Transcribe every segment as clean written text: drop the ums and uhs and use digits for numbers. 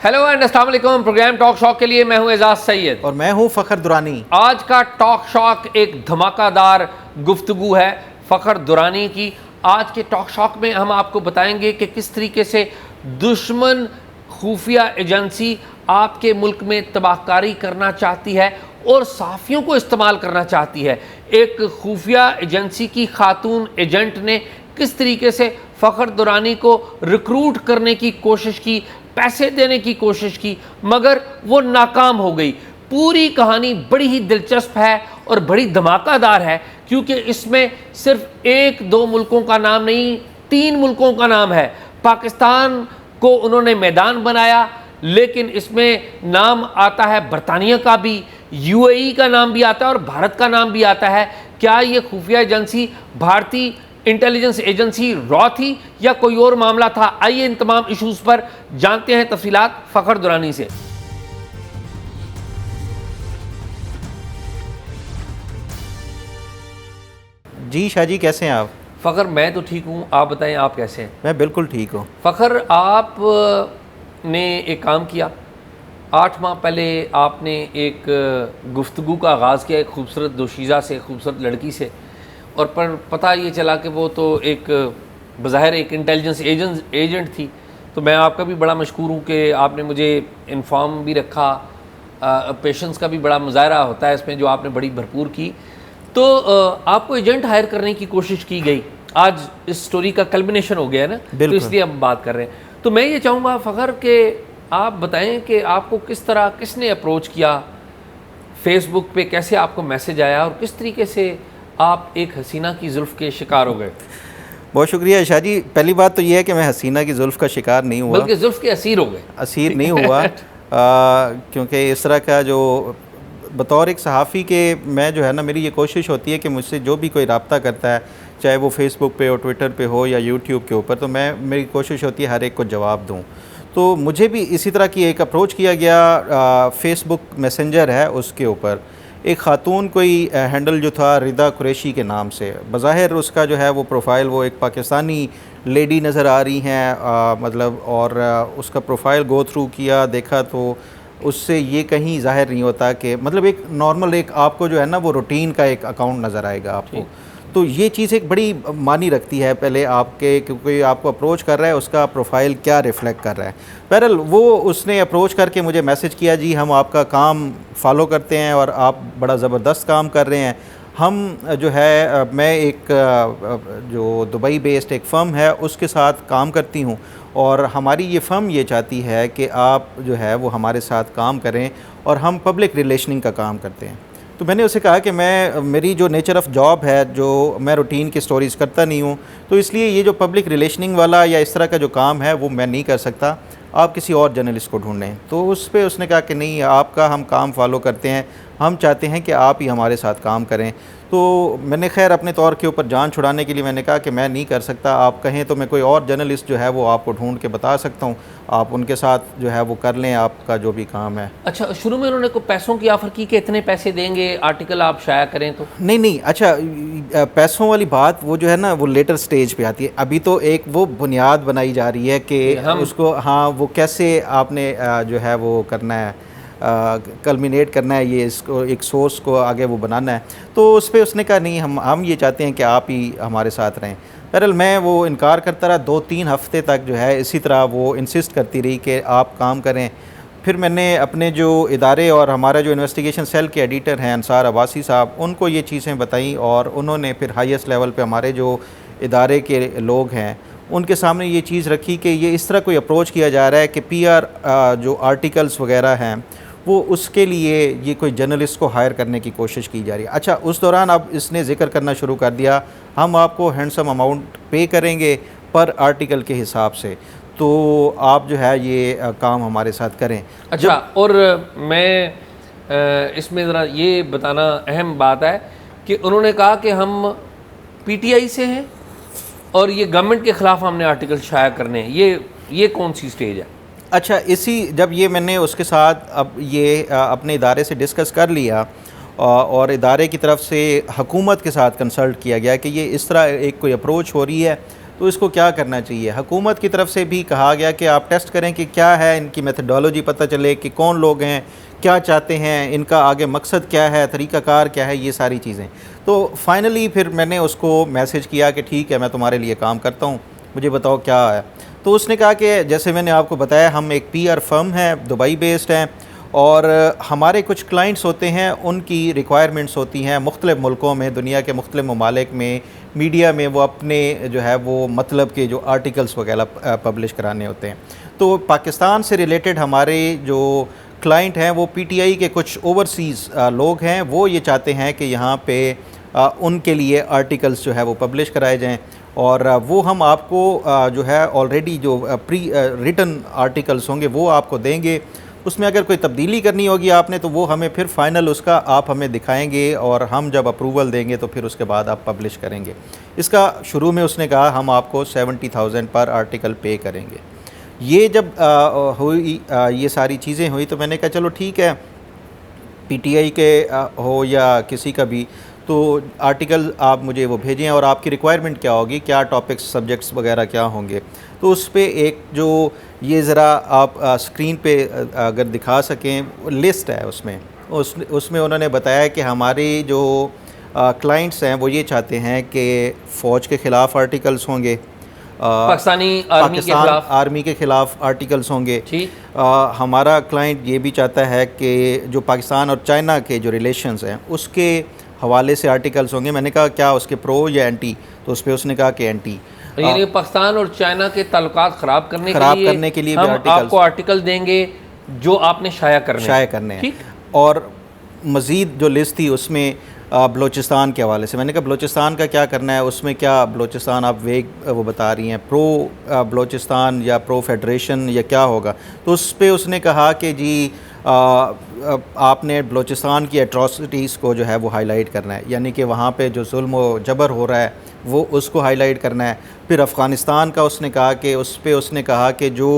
Hello and अस्सलाम वालेकुम। Programme talk shock के लिए मैं हूं एजाज सैयद और मैं हूं फ़खर दुरानी। आज का टॉक शॉक एक धमाकादार गुफ्तगू है फ़खर दुरानी की। आज के टॉक शॉक में हम आपको बताएंगे कि किस तरीके से दुश्मन खुफिया एजेंसी आपके मुल्क में तबाहकारी करना चाहती है और सहाफ़ियों को इस्तेमाल करना चाहती है। एक खुफिया एजेंसी की खातून एजेंट ने किस तरीके से फ़खर दुरानी को रिक्रूट करने की कोशिश की, पैसे देने की कोशिश की, मगर वो नाकाम हो गई। पूरी कहानी बड़ी ही दिलचस्प है और बड़ी धमाकादार है, क्योंकि इसमें सिर्फ एक दो मुल्कों का नाम नहीं, 3 मुल्कों का नाम है। पाकिस्तान को उन्होंने मैदान बनाया, लेकिन इसमें नाम आता है बरतानिया का भी, यूएई का नाम भी आता है और भारत का नाम भी आता है। क्या ये खुफिया एजेंसी भारतीय इंटेलिजेंस एजेंसी रॉ थी या कोई और मामला था? आइए इन तमाम इशूज़ पर जानते हैं तफसीलात फ़खर दुरानी से। जी शाह जी, कैसे हैं आप? फ़खर मैं तो ठीक हूँ, आप बताएं आप कैसे हैं? मैं बिल्कुल ठीक हूँ। फ़खर, आप ने एक काम किया। 8 माह पहले आपने एक गुफ्तगू का आगाज़ किया एक खूबसूरत दोशीज़ा से, खूबसूरत लड़की से, और पर पता ये चला कि वो तो एक बज़ाहिर एक इंटेलिजेंस एजेंट थी। तो मैं आपका भी बड़ा मशकूर हूँ कि आपने मुझे इन्फॉर्म भी रखा। पेशेंस का भी बड़ा मुजाहरा होता है इसमें, जो आपने बड़ी भरपूर की। तो आपको एजेंट हायर करने की कोशिश की गई। आज इस स्टोरी का कल्मिनेशन हो गया है ना, तो इसलिए हम बात कर रहे हैं। तो मैं ये चाहूँगा फ़खर कि आप बताएं कि आपको किस तरह किसने अप्रोच किया, फेसबुक पे कैसे आपको मैसेज आया और किस तरीके से आप एक हसीना की जुल्फ़ के शिकार हो गए? बहुत शुक्रिया शाह जी। पहली बात तो ये है कि मैं हसीना की जुल्फ़ का शिकार नहीं हुआ, बल्कि जुल्फ़ के असीर हो गए। असीर नहीं हुआ क्योंकि इस तरह का जो बतौर एक सहाफ़ी के मैं जो है ना, मेरी ये कोशिश होती है कि मुझसे जो भी कोई रब्ता करता है, चाहे वो फेसबुक पे हो, ट्विटर पे हो या यूट्यूब के ऊपर, तो मेरी कोशिश होती है हर एक को जवाब दूँ। तो मुझे भी इसी तरह की एक अप्रोच किया गया। फेसबुक मैसेंजर है, उसके ऊपर एक ख़ातून कोई हैंडल जो था रिदा कुरैशी के नाम से, बज़ाहिर उसका जो है वो प्रोफाइल वो एक पाकिस्तानी लेडी नज़र आ रही हैं, मतलब, और उसका प्रोफाइल गो थ्रू किया, देखा तो उससे ये कहीं ज़ाहिर नहीं होता कि मतलब एक नॉर्मल एक आपको जो है ना वो रूटीन का एक अकाउंट नज़र आएगा आपको। तो ये चीज़ एक बड़ी मानी रखती है पहले आपके, क्योंकि आपको अप्रोच कर रहा है उसका प्रोफाइल क्या रिफ़्लेक्ट कर रहा है। बहरहाल वो उसने अप्रोच करके मुझे मैसेज किया, जी हम आपका काम फॉलो करते हैं और आप बड़ा ज़बरदस्त काम कर रहे हैं। हम जो है मैं एक जो दुबई बेस्ड एक फ़र्म है उसके साथ काम करती हूँ, और हमारी ये फ़र्म ये चाहती है कि आप जो है वो हमारे साथ काम करें, और हम पब्लिक रिलेशनिंग का काम करते हैं। तो मैंने उसे कहा कि मेरी जो नेचर ऑफ़ जॉब है, जो मैं रूटीन की स्टोरीज़ करता नहीं हूँ, तो इसलिए ये जो पब्लिक रिलेशनिंग वाला या इस तरह का जो काम है वो मैं नहीं कर सकता, आप किसी और जर्नलिस्ट को ढूंढें। तो उस पे उसने कहा कि नहीं, आपका हम काम फॉलो करते हैं, हम चाहते हैं कि आप ही हमारे साथ काम करें। तो मैंने खैर अपने तौर के ऊपर जान छुड़ाने के लिए मैंने कहा कि मैं नहीं कर सकता, आप कहें तो मैं कोई और जर्नलिस्ट जो है वो आपको ढूंढ के बता सकता हूँ, आप उनके साथ जो है वो कर लें आपका जो भी काम है। अच्छा, शुरू में उन्होंने को पैसों की ऑफ़र की कि इतने पैसे देंगे आर्टिकल आप शाया करें तो? नहीं, अच्छा, पैसों वाली बात वो जो है ना वो लेटर स्टेज पे आती है। अभी तो एक वो बुनियाद बनाई जा रही है कि उसको, हाँ, वो कैसे आपने जो है वो करना है, कल्मिनेट करना है, ये इसको एक सोर्स को आगे वो बनाना है। तो उस पर उसने कहा नहीं, हम ये चाहते हैं कि आप ही हमारे साथ रहें। बहरहाल मैं वो इनकार करता रहा, 2-3 हफ़्ते तक जो है इसी तरह वो इंसिस्ट करती रही कि आप काम करें। फिर मैंने अपने जो इदारे और हमारा जो इन्वेस्टिगेशन सेल के एडिटर हैं अंसार अब्बासी साहब, उनको ये चीज़ें बताई, और उन्होंने फिर हाईएस्ट लेवल पे हमारे जो इदारे के लोग हैं उनके सामने ये चीज़ रखी कि ये इस तरह कोई अप्रोच किया जा रहा है कि पीआर जो आर्टिकल्स वगैरह हैं वो उसके लिए ये कोई जर्नलिस्ट को हायर करने की कोशिश की जा रही है। अच्छा, उस दौरान अब इसने जिक्र करना शुरू कर दिया, हम आपको हैंडसम अमाउंट पे करेंगे पर आर्टिकल के हिसाब से, तो आप जो है ये काम हमारे साथ करें। अच्छा, और मैं इसमें ज़रा ये बताना अहम बात है कि उन्होंने कहा कि हम पीटीआई से हैं और ये गवर्नमेंट के ख़िलाफ़ हमने आर्टिकल शाया करने हैं। ये कौन सी स्टेज है? अच्छा, जब ये मैंने उसके साथ अब ये अपने इदारे से डिस्कस कर लिया और इदारे की तरफ से हुकूमत के साथ कंसल्ट किया गया कि ये इस तरह एक कोई अप्रोच हो रही है, तो इसको क्या करना चाहिए। हुकूमत की तरफ से भी कहा गया कि आप टेस्ट करें कि क्या है, इनकी मेथडोलॉजी पता चले कि कौन लोग हैं, क्या चाहते हैं, इनका आगे मकसद क्या है, तरीक़ाकार क्या है, ये सारी चीज़ें। तो फाइनली फिर मैंने उसको मैसेज किया कि ठीक है मैं तुम्हारे लिए काम करता हूँ, मुझे बताओ क्या है। तो उसने कहा कि जैसे मैंने आपको बताया हम एक PR फर्म है, दुबई बेस्ड हैं, और हमारे कुछ क्लाइंट्स होते हैं, उनकी रिक्वायरमेंट्स होती हैं मुख्तलिफ़ मुल्कों में, दुनिया के मुख्तलिफ़ ममालिक में, मीडिया में वो अपने जो है वो मतलब के जो आर्टिकल्स वगैरह पब्लिश कराने होते हैं। तो पाकिस्तान से रिलेटेड हमारे जो क्लाइंट हैं वो PTI के कुछ ओवरसीज़ लोग हैं, वो ये चाहते हैं कि यहाँ पे उनके लिए आर्टिकल्स जो है वो पब्लिश कराए जाएँ, और वो हम आपको जो है ऑलरेडी जो प्री रिटन आर्टिकल्स होंगे वो आपको देंगे। उसमें अगर कोई तब्दीली करनी होगी आपने तो वो हमें फिर फ़ाइनल उसका आप हमें दिखाएंगे, और हम जब अप्रूवल देंगे तो फिर उसके बाद आप पब्लिश करेंगे। इसका शुरू में उसने कहा हम आपको 70,000 पर आर्टिकल पे करेंगे। ये जब हुई ये सारी चीज़ें हुई तो मैंने कहा चलो ठीक है, PTI के हो या किसी का भी, तो आर्टिकल आप मुझे वो भेजें और आपकी रिक्वायरमेंट क्या होगी, क्या टॉपिक्स सब्जेक्ट्स वगैरह क्या होंगे। तो उस पे एक जो ये ज़रा आप स्क्रीन पे अगर दिखा सकें लिस्ट है उसमें उन्होंने बताया कि हमारे जो क्लाइंट्स हैं वो ये चाहते हैं कि फ़ौज के ख़िलाफ़ आर्टिकल्स होंगे, पाकिस्तान आर्मी के ख़िलाफ़ आर्टिकल्स होंगे। हमारा क्लाइंट ये भी चाहता है कि जो पाकिस्तान और चाइना के जो रिलेशंस हैं उसके हवाले से आर्टिकल्स होंगे। मैंने कहा क्या उसके प्रो या एंटी, तो उस पर उसने कहा कि एंटी। यानी पाकिस्तान और चाइना के ताल्लुकात ख़राब करने के लिए हम आपको आर्टिकल देंगे जो आपने शाया करने हैं। और मज़ीद जो लिस्ट थी उसमें बलूचिस्तान के हवाले से, मैंने कहा बलूचिस्तान का क्या करना है, उसमें क्या बलूचिस्तान आप वो बता रही हैं प्रो बलूचिस्तान या प्रो फेडरेशन या क्या होगा। तो उस पर उसने कहा कि जी आपने बलूचिस्तान की एट्रॉसिटीज़ को जो है वो हाईलाइट करना है, यानी कि वहाँ पे जो जुल्म व जबर हो रहा है वो उसको हाईलाइट करना है। फिर अफ़गानिस्तान का उसने कहा कि उस पे उसने कहा कि जो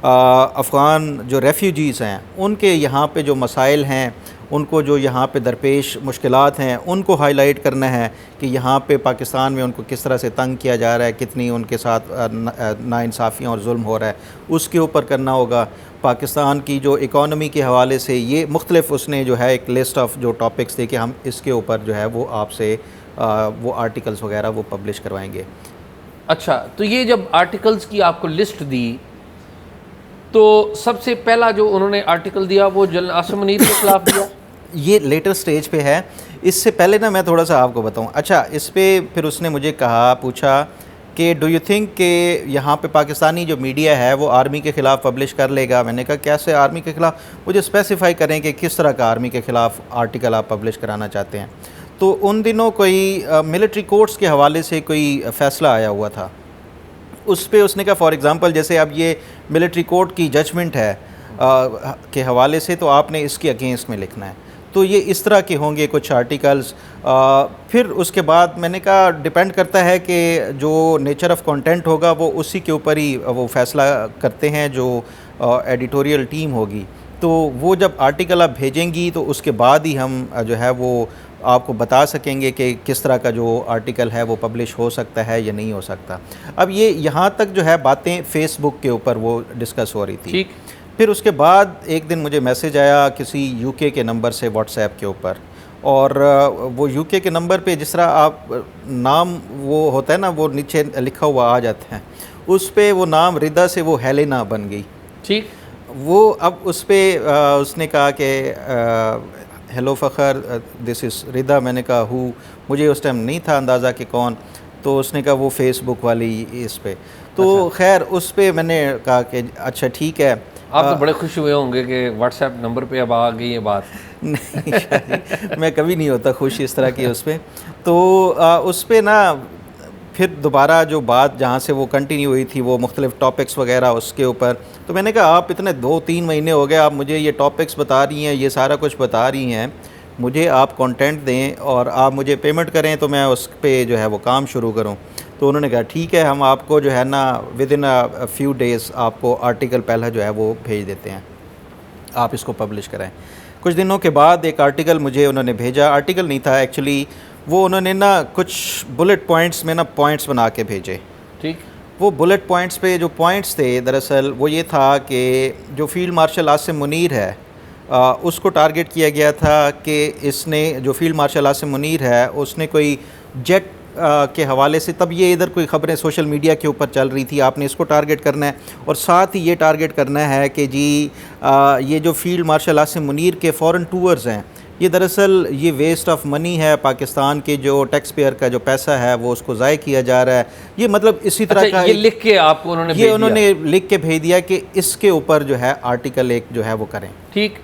अफ़गान जो रेफ्यूजीज़ हैं उनके यहाँ पे जो मसाइल हैं, उनको जो यहाँ पे दरपेश मुश्किलात हैं उनको हाईलाइट करना है कि यहाँ पे पाकिस्तान में उनको किस तरह से तंग किया जा रहा है, कितनी उनके साथ नाइंसाफ़ियाँ और जुल्म हो रहा है, उसके ऊपर करना होगा। पाकिस्तान की जो इकॉनमी के हवाले से ये मुख्तलिफ उसने जो है एक लिस्ट ऑफ जो टॉपिक्स थे कि हम इसके ऊपर जो है वो आपसे वो आर्टिकल्स वगैरह वो पब्लिश करवाएंगे। अच्छा, तो ये जब आर्टिकल्स की आपको लिस्ट दी तो सबसे पहला जो उन्होंने आर्टिकल दिया वो जनरल आसिम मुनीर के खिलाफ दिया। ये लेटर स्टेज पे है। इससे पहले ना मैं थोड़ा सा आपको बताऊं। अच्छा, इस पे फिर उसने मुझे पूछा कि डू यू थिंक कि यहाँ पे पाकिस्तानी जो मीडिया है वो आर्मी के ख़िलाफ़ पब्लिश कर लेगा। मैंने कहा कैसे आर्मी के ख़िलाफ़, मुझे स्पेसिफ़ाई करें कि किस तरह का आर्मी के ख़िलाफ़ आर्टिकल आप पब्लिश कराना चाहते हैं। तो उन दिनों कोई मिलिट्री कोर्ट्स के हवाले से कोई फ़ैसला आया हुआ था, उस पे उसने कहा फॉर एग्ज़ाम्पल जैसे अब ये मिलिट्री कोर्ट की जजमेंट है के हवाले से, तो आपने इसके अगेंस्ट में लिखना है। तो ये इस तरह के होंगे कुछ आर्टिकल्स। फिर उसके बाद मैंने कहा डिपेंड करता है कि जो नेचर ऑफ़ कंटेंट होगा वो उसी के ऊपर ही वो फ़ैसला करते हैं जो एडिटोरियल टीम होगी। तो वो जब आर्टिकल आप भेजेंगी तो उसके बाद ही हम जो है वो आपको बता सकेंगे कि किस तरह का जो आर्टिकल है वो पब्लिश हो सकता है या नहीं हो सकता। अब ये यहाँ तक जो है बातें फ़ेसबुक के ऊपर वो डिस्कस हो रही थी। ठीक। फिर उसके बाद एक दिन मुझे मैसेज आया किसी UK के नंबर से व्हाट्सएप के ऊपर, और वो UK के नंबर पे जिस तरह आप नाम वो होता है ना वो नीचे लिखा हुआ आ जाता है, उस पे वो नाम रिदा से वो हेलेना बन गई। ठीक। वो अब उस पर उसने कहा कि हेलो फ़खर दिस इज़ रिदा। मैंने कहा हूँ, मुझे उस टाइम नहीं था अंदाज़ा कि कौन। तो उसने कहा वो फ़ेसबुक वाली इस पे। तो खैर उस पे मैंने कहा कि अच्छा ठीक है। आप तो बड़े खुश हुए होंगे कि व्हाट्सएप नंबर पे अब आ गई ये बात। नहीं, मैं कभी नहीं होता खुश इस तरह की उस पर। तो उस पर ना फिर दोबारा जो बात जहाँ से वो कंटिन्यू हुई थी वो मुख्तलिफ़ टॉपिक्स वगैरह उसके ऊपर, तो मैंने कहा आप इतने 2-3 महीने हो गए आप मुझे ये टॉपिक्स बता रही हैं, ये सारा कुछ बता रही हैं, मुझे आप कंटेंट दें और आप मुझे पेमेंट करें तो मैं उस पर जो है वो काम शुरू करूँ। तो उन्होंने कहा ठीक है, हम आपको जो है ना with in a few days आपको आर्टिकल पहला जो है वो भेज देते हैं, आप इसको पब्लिश कराएं। कुछ दिनों के बाद एक आर्टिकल मुझे उन्होंने भेजा। आर्टिकल नहीं था एक्चुअली, वो उन्होंने ना कुछ बुलेट पॉइंट्स में ना पॉइंट्स बना के भेजे ठीक। वो बुलेट पॉइंट्स पे जो पॉइंट्स थे दरअसल वो ये था कि जो फील्ड मार्शल आसिम मुनीर है उसको टारगेट किया गया था कि इसने, जो फील्ड मार्शल आसिम मुनीर है, उसने कोई जेट के हवाले से, तब ये इधर कोई ख़बरें सोशल मीडिया के ऊपर चल रही थी, आपने इसको टारगेट करना है और साथ ही ये टारगेट करना है कि जी ये जो फील्ड मार्शल आसिम मुनीर के फ़ॉरेन टूर्स हैं, ये दरअसल ये वेस्ट ऑफ मनी है, पाकिस्तान के जो टैक्स पेयर का जो पैसा है वो उसको ज़ाय किया जा रहा है। ये मतलब इसी तरह का ये लिख के आपको उन्होंने लिख के भेज दिया कि इसके ऊपर जो है आर्टिकल एक जो है वो करें। ठीक।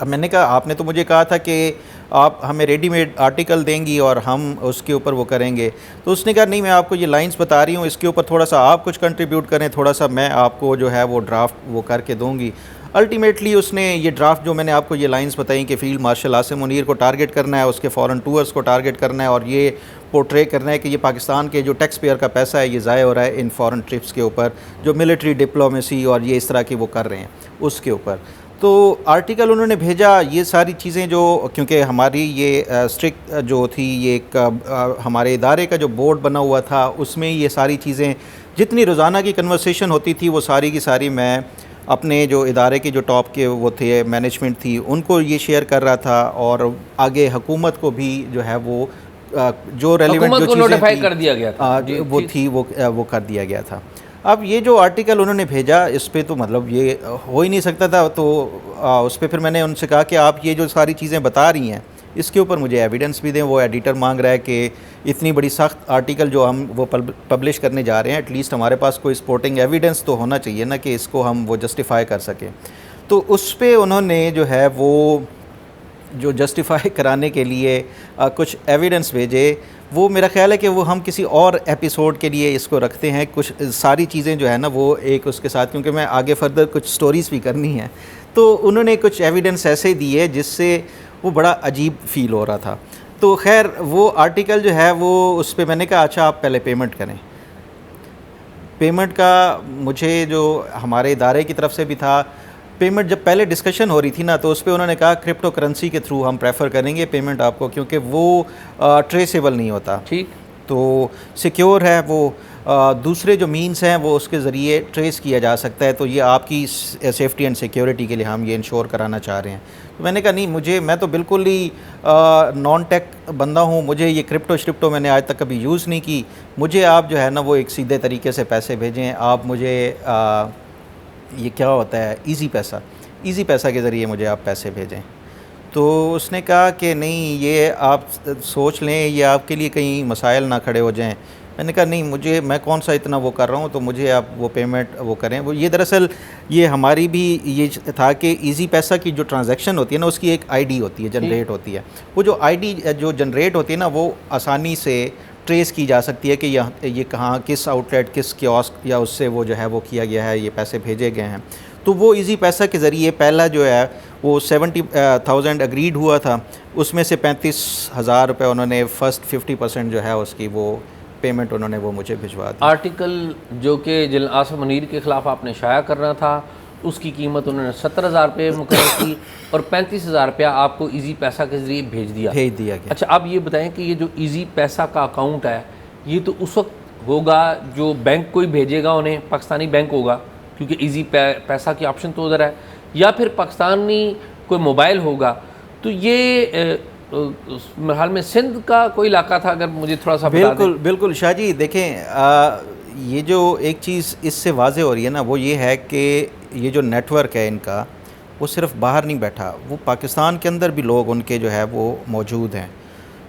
अब मैंने कहा, आपने तो मुझे कहा था कि आप हमें रेडीमेड आर्टिकल देंगी और हम उसके ऊपर वो करेंगे, तो उसने कहा नहीं, मैं आपको ये लाइंस बता रही हूँ, इसके ऊपर थोड़ा सा आप कुछ कंट्रीब्यूट करें, थोड़ा सा मैं आपको जो है वो ड्राफ्ट वो करके दूँगी। अल्टीमेटली उसने ये ड्राफ्ट, जो मैंने आपको ये लाइंस बताई कि फ़ील्ड मार्शल आसिम मुनीर को टारगेट करना है, उसके फ़ॉरेन टूर्स को टारगेट करना है और ये पोर्ट्रे करना है कि ये पाकिस्तान के जो टैक्स पेयर का पैसा है ये ज़ाय हो रहा है इन फ़ॉरेन ट्रिप्स के ऊपर, जो मिलिट्री डिप्लोमेसी और ये इस तरह की वो कर रहे हैं उसके ऊपर। तो आर्टिकल उन्होंने भेजा, ये सारी चीज़ें जो, क्योंकि हमारी ये स्ट्रिक्ट जो थी, ये एक हमारे इदारे का जो बोर्ड बना हुआ था उसमें ये सारी चीज़ें, जितनी रोज़ाना की कन्वर्सेशन होती थी वो सारी की सारी मैं अपने जो इदारे के जो टॉप के वो थे, मैनेजमेंट थी, उनको ये शेयर कर रहा था और आगे हुकूमत को भी जो है वो जो रेलिवेंट जो चीज़ें नोटिफाई कर दिया गया था वो थी वो कर दिया गया था। अब ये जो आर्टिकल उन्होंने भेजा, इस पे तो मतलब ये हो ही नहीं सकता था, तो उस पर फिर मैंने उनसे कहा कि आप ये जो सारी चीज़ें बता रही हैं इसके ऊपर मुझे एविडेंस भी दें। वो एडिटर मांग रहा है कि इतनी बड़ी सख्त आर्टिकल जो हम वो पब्लिश करने जा रहे हैं, एटलीस्ट हमारे पास कोई सपोर्टिंग एविडेंस तो होना चाहिए ना कि इसको हम वो जस्टिफाई कर सकें। तो उस पर उन्होंने जो है वो जो जस्टिफाई कराने के लिए कुछ एविडेंस भेजे, वो मेरा ख़्याल है कि वो हम किसी और एपिसोड के लिए इसको रखते हैं। कुछ सारी चीज़ें जो है ना वो एक उसके साथ, क्योंकि मैं आगे फर्दर कुछ स्टोरीज़ भी करनी है, तो उन्होंने कुछ एविडेंस ऐसे दिए जिससे वो बड़ा अजीब फ़ील हो रहा था। तो खैर वो आर्टिकल जो है वो, उस पर मैंने कहा अच्छा आप पहले पेमेंट करें। पेमेंट का मुझे जो हमारे इदारे की तरफ से भी था, पेमेंट जब पहले डिस्कशन हो रही थी ना, तो उस पर उन्होंने कहा क्रिप्टो करेंसी के थ्रू हम प्रेफर करेंगे पेमेंट आपको, क्योंकि वो ट्रेसेबल नहीं होता। ठीक। तो सिक्योर है वो, दूसरे जो मीन्स हैं वो उसके ज़रिए ट्रेस किया जा सकता है, तो ये आपकी सेफ्टी एंड सिक्योरिटी के लिए हम ये इंश्योर कराना चाह रहे हैं। तो मैंने कहा नहीं, मैं तो बिल्कुल ही नॉन टेक बंदा हूँ, मुझे ये क्रिप्टो मैंने आज तक कभी यूज़ नहीं की, मुझे आप जो है ना वो एक सीधे तरीके से पैसे भेजें, आप मुझे ये क्या होता है इजी पैसा के ज़रिए मुझे आप पैसे भेजें। तो उसने कहा कि नहीं, ये आप सोच लें, ये आपके लिए कहीं मसाइल ना खड़े हो जाएं। मैंने कहा नहीं, मैं कौन सा इतना वो कर रहा हूँ, तो मुझे आप वो पेमेंट वो करें। वो ये दरअसल ये हमारी भी ये था कि इजी पैसा की जो ट्रांजैक्शन होती है ना, उसकी एक आईडी होती है, जनरेट होती है। वो जो आईडी जो जनरेट होती है ना, वो आसानी से ट्रेस की जा सकती है कि ये कहाँ, किस आउटलेट, किस कियोस्क या उससे वो जो है वो किया गया है, ये पैसे भेजे गए हैं। तो वो इजी पैसा के ज़रिए पहला जो है वो 70,000 अग्रीड हुआ था, उसमें से 35,000 रुपये उन्होंने फ़र्स्ट 50% जो है उसकी वो पेमेंट उन्होंने वो मुझे भिजवा दी। आर्टिकल जो कि जनरल आसिम मुनीर के ख़िलाफ़ आपने शाया करना था, उसकी कीमत उन्होंने 70,000 रुपये मुकर्रर की और 35,000 रुपया आपको इजी पैसा के ज़रिए भेज दिया गया। अच्छा, आप ये बताएं कि ये जो इजी पैसा का अकाउंट है, ये तो उस वक्त होगा जो बैंक कोई भेजेगा उन्हें, पाकिस्तानी बैंक होगा, क्योंकि इजी पैसा की ऑप्शन तो उधर है, या फिर पाकिस्तानी कोई मोबाइल होगा। तो ये मेरे हाल में सिंध का कोई इलाका था, अगर मुझे थोड़ा सा बता दें। बिल्कुल शाह जी, देखें ये जो एक चीज़ इससे वाज़े हो रही है ना, वो ये है कि ये जो नेटवर्क है इनका, वो सिर्फ बाहर नहीं बैठा, वो पाकिस्तान के अंदर भी लोग उनके जो है वो मौजूद हैं।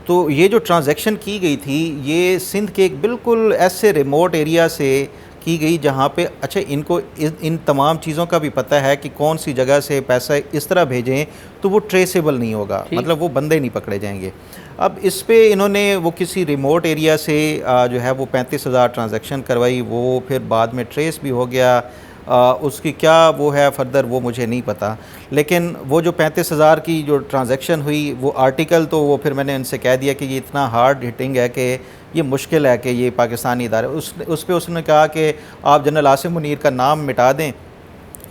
तो ये जो ट्रांजैक्शन की गई थी, ये सिंध के एक बिल्कुल ऐसे रिमोट एरिया से की गई जहाँ पे अच्छा इनको इन तमाम चीज़ों का भी पता है कि कौन सी जगह से पैसा इस तरह भेजें तो वो ट्रेसेबल नहीं होगा, मतलब वो बंदे नहीं पकड़े जाएंगे। अब इस पे इन्होंने वो किसी रिमोट एरिया से जो है वो 35,000 ट्रांजैक्शन करवाई, वो फिर बाद में ट्रेस भी हो गया। उसकी क्या वो है फर्दर वो मुझे नहीं पता, लेकिन वो जो 35,000 की जो ट्रांजैक्शन हुई, वो आर्टिकल तो वो फिर मैंने उनसे कह दिया कि ये इतना हार्ड हिटिंग है कि ये मुश्किल है कि ये पाकिस्तानी इदारे, उस पर उसने कहा कि आप जनरल आसिम मुनीर का नाम मिटा दें,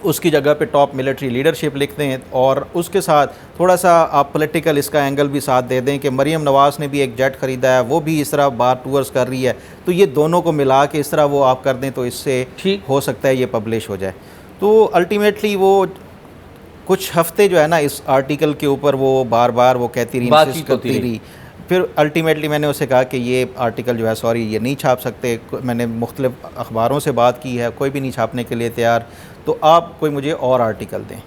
उसकी जगह पे टॉप मिलिट्री लीडरशिप लिख दें और उसके साथ थोड़ा सा आप पॉलिटिकल इसका एंगल भी साथ दे दें कि मरीम नवाज़ ने भी एक जेट ख़रीदा है, वो भी इस तरह बार टूर्स कर रही है, तो ये दोनों को मिला के इस तरह वो आप कर दें तो इससे ठीक हो सकता है ये पब्लिश हो जाए। तो अल्टीमेटली वो कुछ हफ्ते जो है ना इस आर्टिकल के ऊपर वो बार बार वो कहती रही, इंसिस्ट करती रही। फिर अल्टीमेटली मैंने उससे कहा कि ये आर्टिकल जो है सॉरी ये नहीं छाप सकते, मैंने मुख्तलिफ अखबारों से बात की है, कोई भी नहीं छापने के लिए तैयार, तो आप कोई मुझे और आर्टिकल दें।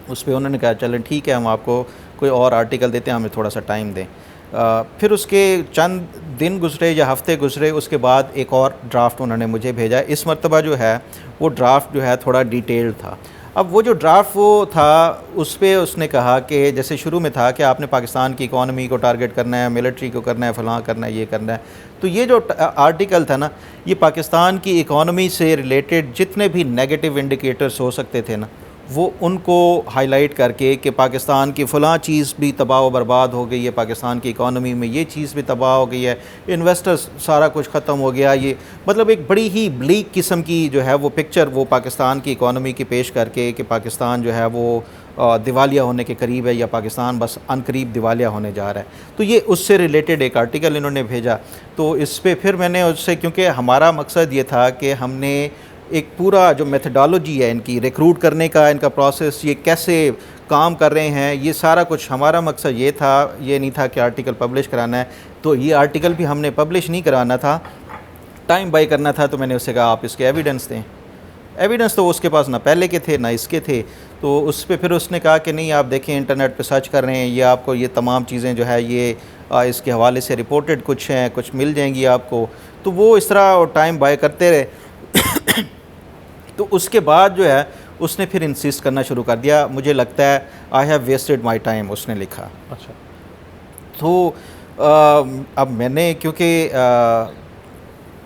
उस पर उन्होंने कहा चलें ठीक है, हम आपको कोई और आर्टिकल देते हैं, हमें थोड़ा सा टाइम दें। फिर उसके चंद दिन गुजरे या हफ्ते गुजरे, उसके बाद एक और ड्राफ्ट उन्होंने मुझे भेजा। इस मरतबा जो है वो ड्राफ्ट जो है थोड़ा डिटेल्ड था। अब वो जो ड्राफ्ट वो था उस पर उसने कहा कि जैसे शुरू में था कि आपने पाकिस्तान की इकॉनमी को टारगेट करना है, मिलिट्री को करना है, फलां करना है, ये करना है। तो ये जो आर्टिकल था ना, ये पाकिस्तान की इकॉनमी से रिलेटेड जितने भी नेगेटिव इंडिकेटर्स हो सकते थे ना, वो उनको हाईलाइट करके कि पाकिस्तान की फ़लाँ चीज़ भी तबाह व बर्बाद हो गई है, पाकिस्तान की इकॉनमी में ये चीज़ भी तबाह हो गई है, इन्वेस्टर्स सारा कुछ ख़त्म हो गया, ये मतलब एक बड़ी ही ब्लीक किस्म की जो है वो पिक्चर वो पाकिस्तान की इकॉनमी की पेश करके कि पाकिस्तान जो है वो दिवालिया होने के करीब है या पाकिस्तान बस अनकरीब दिवालिया होने जा रहा है। तो ये उससे रिलेटेड एक आर्टिकल इन्होंने भेजा। तो इस पर फिर मैंने उससे, क्योंकि हमारा मकसद ये था कि हमने एक पूरा जो मेथडोलॉजी है इनकी रिक्रूट करने का, इनका प्रोसेस, ये कैसे काम कर रहे हैं, ये सारा कुछ हमारा मकसद ये था, ये नहीं था कि आर्टिकल पब्लिश कराना है। तो ये आर्टिकल भी हमने पब्लिश नहीं कराना था, टाइम बाय करना था। तो मैंने उससे कहा आप इसके एविडेंस दें। एविडेंस तो उसके पास ना पहले के थे ना इसके थे। तो उस पर फिर उसने कहा कि नहीं आप देखें इंटरनेट पे सर्च कर रहे हैं, ये आपको ये तमाम चीज़ें जो है ये इसके हवाले से रिपोर्टेड कुछ हैं, कुछ मिल जाएंगी आपको। तो वो इस तरह टाइम बाय करते रहे। तो उसके बाद जो है उसने फिर इंसिस्ट करना शुरू कर दिया, मुझे लगता है I have wasted my time, उसने लिखा। अच्छा। तो अब मैंने क्योंकि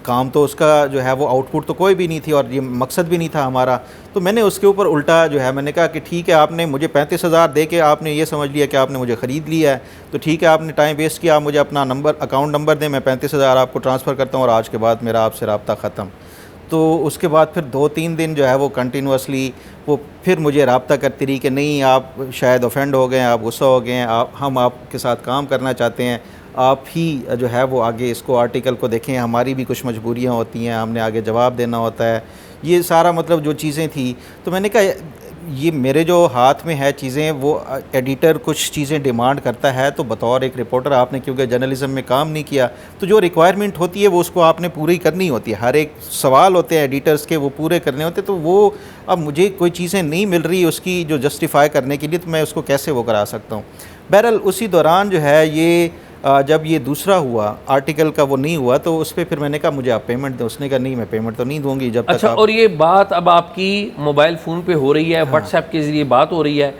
काम तो उसका जो है वो आउटपुट तो कोई भी नहीं थी और ये मकसद भी नहीं था हमारा, तो मैंने उसके ऊपर उल्टा जो है मैंने कहा कि ठीक है, आपने मुझे 35,000 दे के आपने ये समझ लिया कि आपने मुझे ख़रीद लिया है, तो ठीक है आपने टाइम वेस्ट किया, आप मुझे अपना नंबर अकाउंट नंबर दें, मैं 35,000 आपको ट्रांसफ़र करता हूँ और आज के बाद मेरा आपसे रब्ता ख़त्म। तो उसके बाद फिर 2-3 दिन जो है वो कंटिन्यूसली वो फिर मुझे रब्ता करती रही कि नहीं आप शायद ऑफेंड हो गए हैं, आप गुस्सा हो गए हैं, हम आपके साथ काम करना चाहते हैं, आप ही जो है वो आगे इसको आर्टिकल को देखें, हमारी भी कुछ मजबूरियां होती हैं, हमने आगे जवाब देना होता है, ये सारा मतलब जो चीज़ें थी। तो मैंने कहा ये मेरे जो हाथ में है चीज़ें, वो एडिटर कुछ चीज़ें डिमांड करता है तो बतौर एक रिपोर्टर आपने क्योंकि जर्नलिज्म में काम नहीं किया तो जो रिक्वायरमेंट होती है वो उसको आपने पूरी करनी होती है। हर एक सवाल होते हैं एडिटर्स के, वो पूरे करने होते हैं। तो वो अब मुझे कोई चीज़ें नहीं मिल रही उसकी जो जस्टिफाई करने के लिए, तो मैं उसको कैसे वो करा सकता हूँ। बहरहाल उसी दौरान जो है ये जब ये दूसरा हुआ आर्टिकल का वो नहीं हुआ, तो उस पर फिर मैंने कहा मुझे आप पेमेंट दें। उसने कहा नहीं मैं पेमेंट तो नहीं दूंगी जब तक। अच्छा, और ये बात अब आपकी मोबाइल फ़ोन पे हो रही है, व्हाट्सएप के ज़रिए बात हो रही है,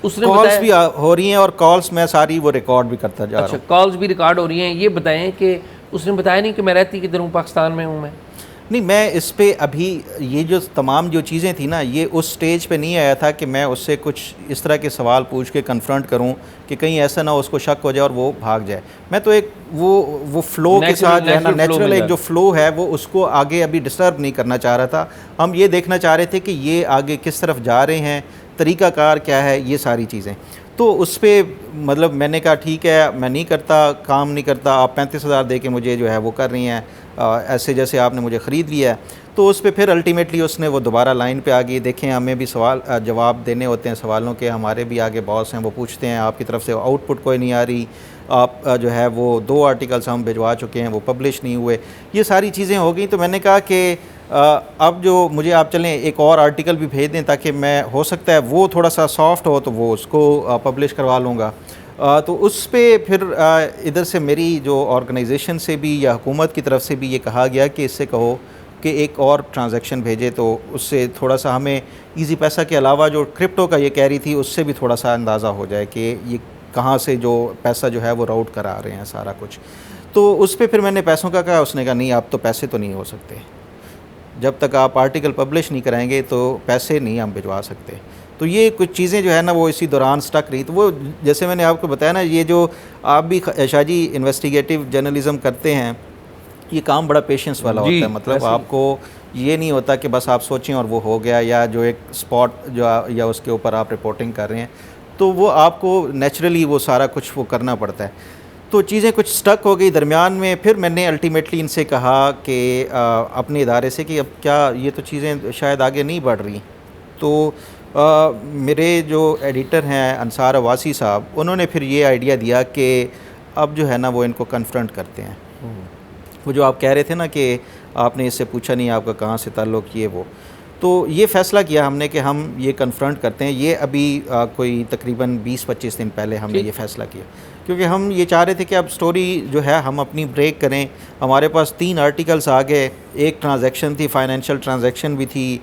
उसने कॉल्स भी हो रही हैं और कॉल्स मैं सारी वो रिकॉर्ड भी करता जा रहा हूँ। अच्छा, कॉल्स भी रिकॉर्ड हो रही हैं। ये बताएं कि उसने बताया नहीं कि मैं रहती किधर हूँ, पाकिस्तान में हूँ मैं? नहीं, मैं इस पे अभी ये जो तमाम जो चीज़ें थी ना, ये उस स्टेज पे नहीं आया था कि मैं उससे कुछ इस तरह के सवाल पूछ के कन्फ्रंट करूं कि कहीं ऐसा ना उसको शक हो जाए और वो भाग जाए। मैं तो एक वो फ़्लो के साथ जो है ना, नेचुरल एक जो फ़्लो है वो उसको आगे अभी डिस्टर्ब नहीं करना चाह रहा था। हम ये देखना चाह रहे थे कि ये आगे किस तरफ जा रहे हैं, तरीक़ाकार क्या है, ये सारी चीज़ें। तो उस पर मतलब मैंने कहा ठीक है मैं नहीं करता, काम नहीं करता, आप 35,000 दे के मुझे जो है वो कर रही हैं, ऐसे जैसे आपने मुझे ख़रीद लिया है। तो उस पर फिर अल्टीमेटली उसने वो दोबारा लाइन पे आ गई। देखें हमें भी सवाल जवाब देने होते हैं सवालों के, हमारे भी आगे बॉस हैं, वो पूछते हैं आपकी तरफ से आउटपुट कोई नहीं आ रही, आप जो है वो 2 आर्टिकल्स हम भिजवा चुके हैं, वो पब्लिश नहीं हुए, ये सारी चीज़ें हो गई। तो मैंने कहा कि अब जो मुझे आप चलें एक और आर्टिकल भी भेज दें ताकि मैं हो सकता है वो थोड़ा सा सॉफ्ट हो तो वो उसको पब्लिश करवा लूँगा। तो उस पे फिर इधर से मेरी जो ऑर्गेनाइजेशन से भी या हुकूमत की तरफ से भी ये कहा गया कि इससे कहो कि एक और ट्रांजैक्शन भेजे, तो उससे थोड़ा सा हमें इजी पैसा के अलावा जो क्रिप्टो का ये कह रही थी उससे भी थोड़ा सा अंदाज़ा हो जाए कि ये कहाँ से जो पैसा जो है वो राउट करा रहे हैं सारा कुछ। तो उस पर फिर मैंने पैसों का कहा, उसने कहा नहीं आप तो पैसे तो नहीं हो सकते, जब तक आप आर्टिकल पब्लिश नहीं कराएंगे तो पैसे नहीं हम भिजवा सकते। तो ये कुछ चीज़ें जो है ना वो इसी दौरान स्टक रही। तो वो जैसे मैंने आपको बताया ना, ये जो आप भी शाहजी इन्वेस्टिगेटिव जर्नलिज़म करते हैं, ये काम बड़ा पेशेंस वाला होता है। मतलब आपको ये नहीं होता कि बस आप सोचें और वो हो गया, या जो एक स्पॉट जो या उसके ऊपर आप रिपोर्टिंग कर रहे हैं, तो वो आपको नेचुरली वो सारा कुछ वो करना पड़ता है। तो चीज़ें कुछ स्टक हो गई दरमियान में। फिर मैंने अल्टीमेटली इनसे कहा कि अपने इदारे से कि अब क्या ये तो चीज़ें शायद आगे नहीं बढ़ रही। तो मेरे जो एडिटर हैं अंसार अवासी साहब, उन्होंने फिर ये आइडिया दिया कि अब जो है ना वो इनको कन्फ्रंट करते हैं। वो जो आप कह रहे थे ना कि आपने इससे पूछा नहीं आपका कहाँ से ताल्लुक़, ये वो, तो ये फ़ैसला किया हमने कि हम ये कन्फ्रंट करते हैं। ये अभी कोई तकरीबन 20-25 दिन पहले हमने ये फ़ैसला किया, क्योंकि हम ये चाह रहे थे कि अब स्टोरी जो है हम अपनी ब्रेक करें। हमारे पास 3 आर्टिकल्स आ गए, एक ट्रांजैक्शन थी, फाइनेंशियल ट्रांजैक्शन भी थी,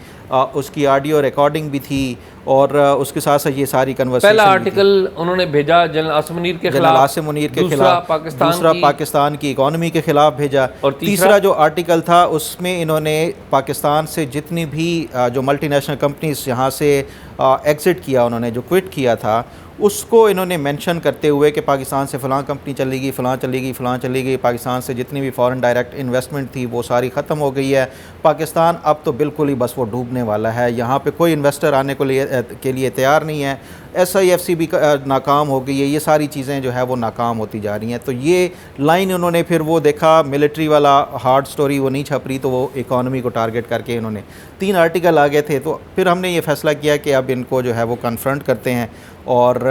उसकी ऑडियो रिकॉर्डिंग भी थी, और उसके साथ साथ ये सारी कन्वर्सेशन। पहला आर्टिकल उन्होंने भेजा जनरल आसिम मुनीर के खिलाफ, आसिम मुनीर के खिलाफ, दूसरा पाकिस्तान की इकॉनमी के खिलाफ भेजा, और तीसरा जो आर्टिकल था उसमें इन्होंने पाकिस्तान से जितनी भी जो मल्टीनेशनल कंपनीज यहाँ से एग्ज़िट किया, उन्होंने जो क्विट किया था, उसको इन्होंने मेंशन करते हुए कि पाकिस्तान से फ़लाँ कंपनी चलेगी, फ़लाँ चलेगी, फ़लाँ चलेगी, पाकिस्तान से जितनी भी फॉरेन डायरेक्ट इन्वेस्टमेंट थी वो सारी ख़त्म हो गई है, पाकिस्तान अब तो बिल्कुल ही बस वो डूबने वाला है, यहाँ पे कोई इन्वेस्टर आने के लिए तैयार नहीं है, SIFC भी नाकाम हो गई है, ये सारी चीज़ें जो है वो नाकाम होती जा रही हैं। तो ये लाइन उन्होंने फिर वो देखा, मिलिट्री वाला हार्ड स्टोरी वो नहीं छप रही, तो वो इकॉनमी को टारगेट करके इन्होंने 3 आर्टिकल आ गए थे। तो फिर हमने ये फ़ैसला किया कि अब इनको जो है वो कन्फ्रंट करते हैं और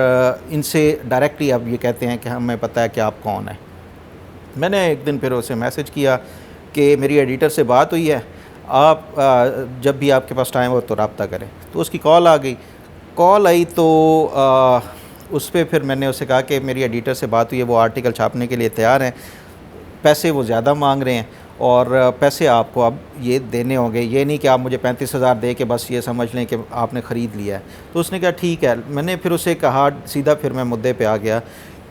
इनसे डायरेक्टली अब ये कहते हैं कि हमें पता है कि आप कौन है। मैंने एक दिन फिर उसे मैसेज किया कि मेरी एडिटर से बात हुई है, आप जब भी आपके पास टाइम हो तो रब्ता करें। तो उसकी कॉल आ गई, कॉल आई तो उस पर फिर मैंने उसे कहा कि मेरी एडिटर से बात हुई है, वो आर्टिकल छापने के लिए तैयार हैं, पैसे वो ज़्यादा मांग रहे हैं और पैसे आपको अब ये देने होंगे, ये नहीं कि आप मुझे 35,000 दे के बस ये समझ लें कि आपने ख़रीद लिया है। तो उसने कहा ठीक है। मैंने फिर उसे कहा, सीधा फिर मैं मुद्दे पे आ गया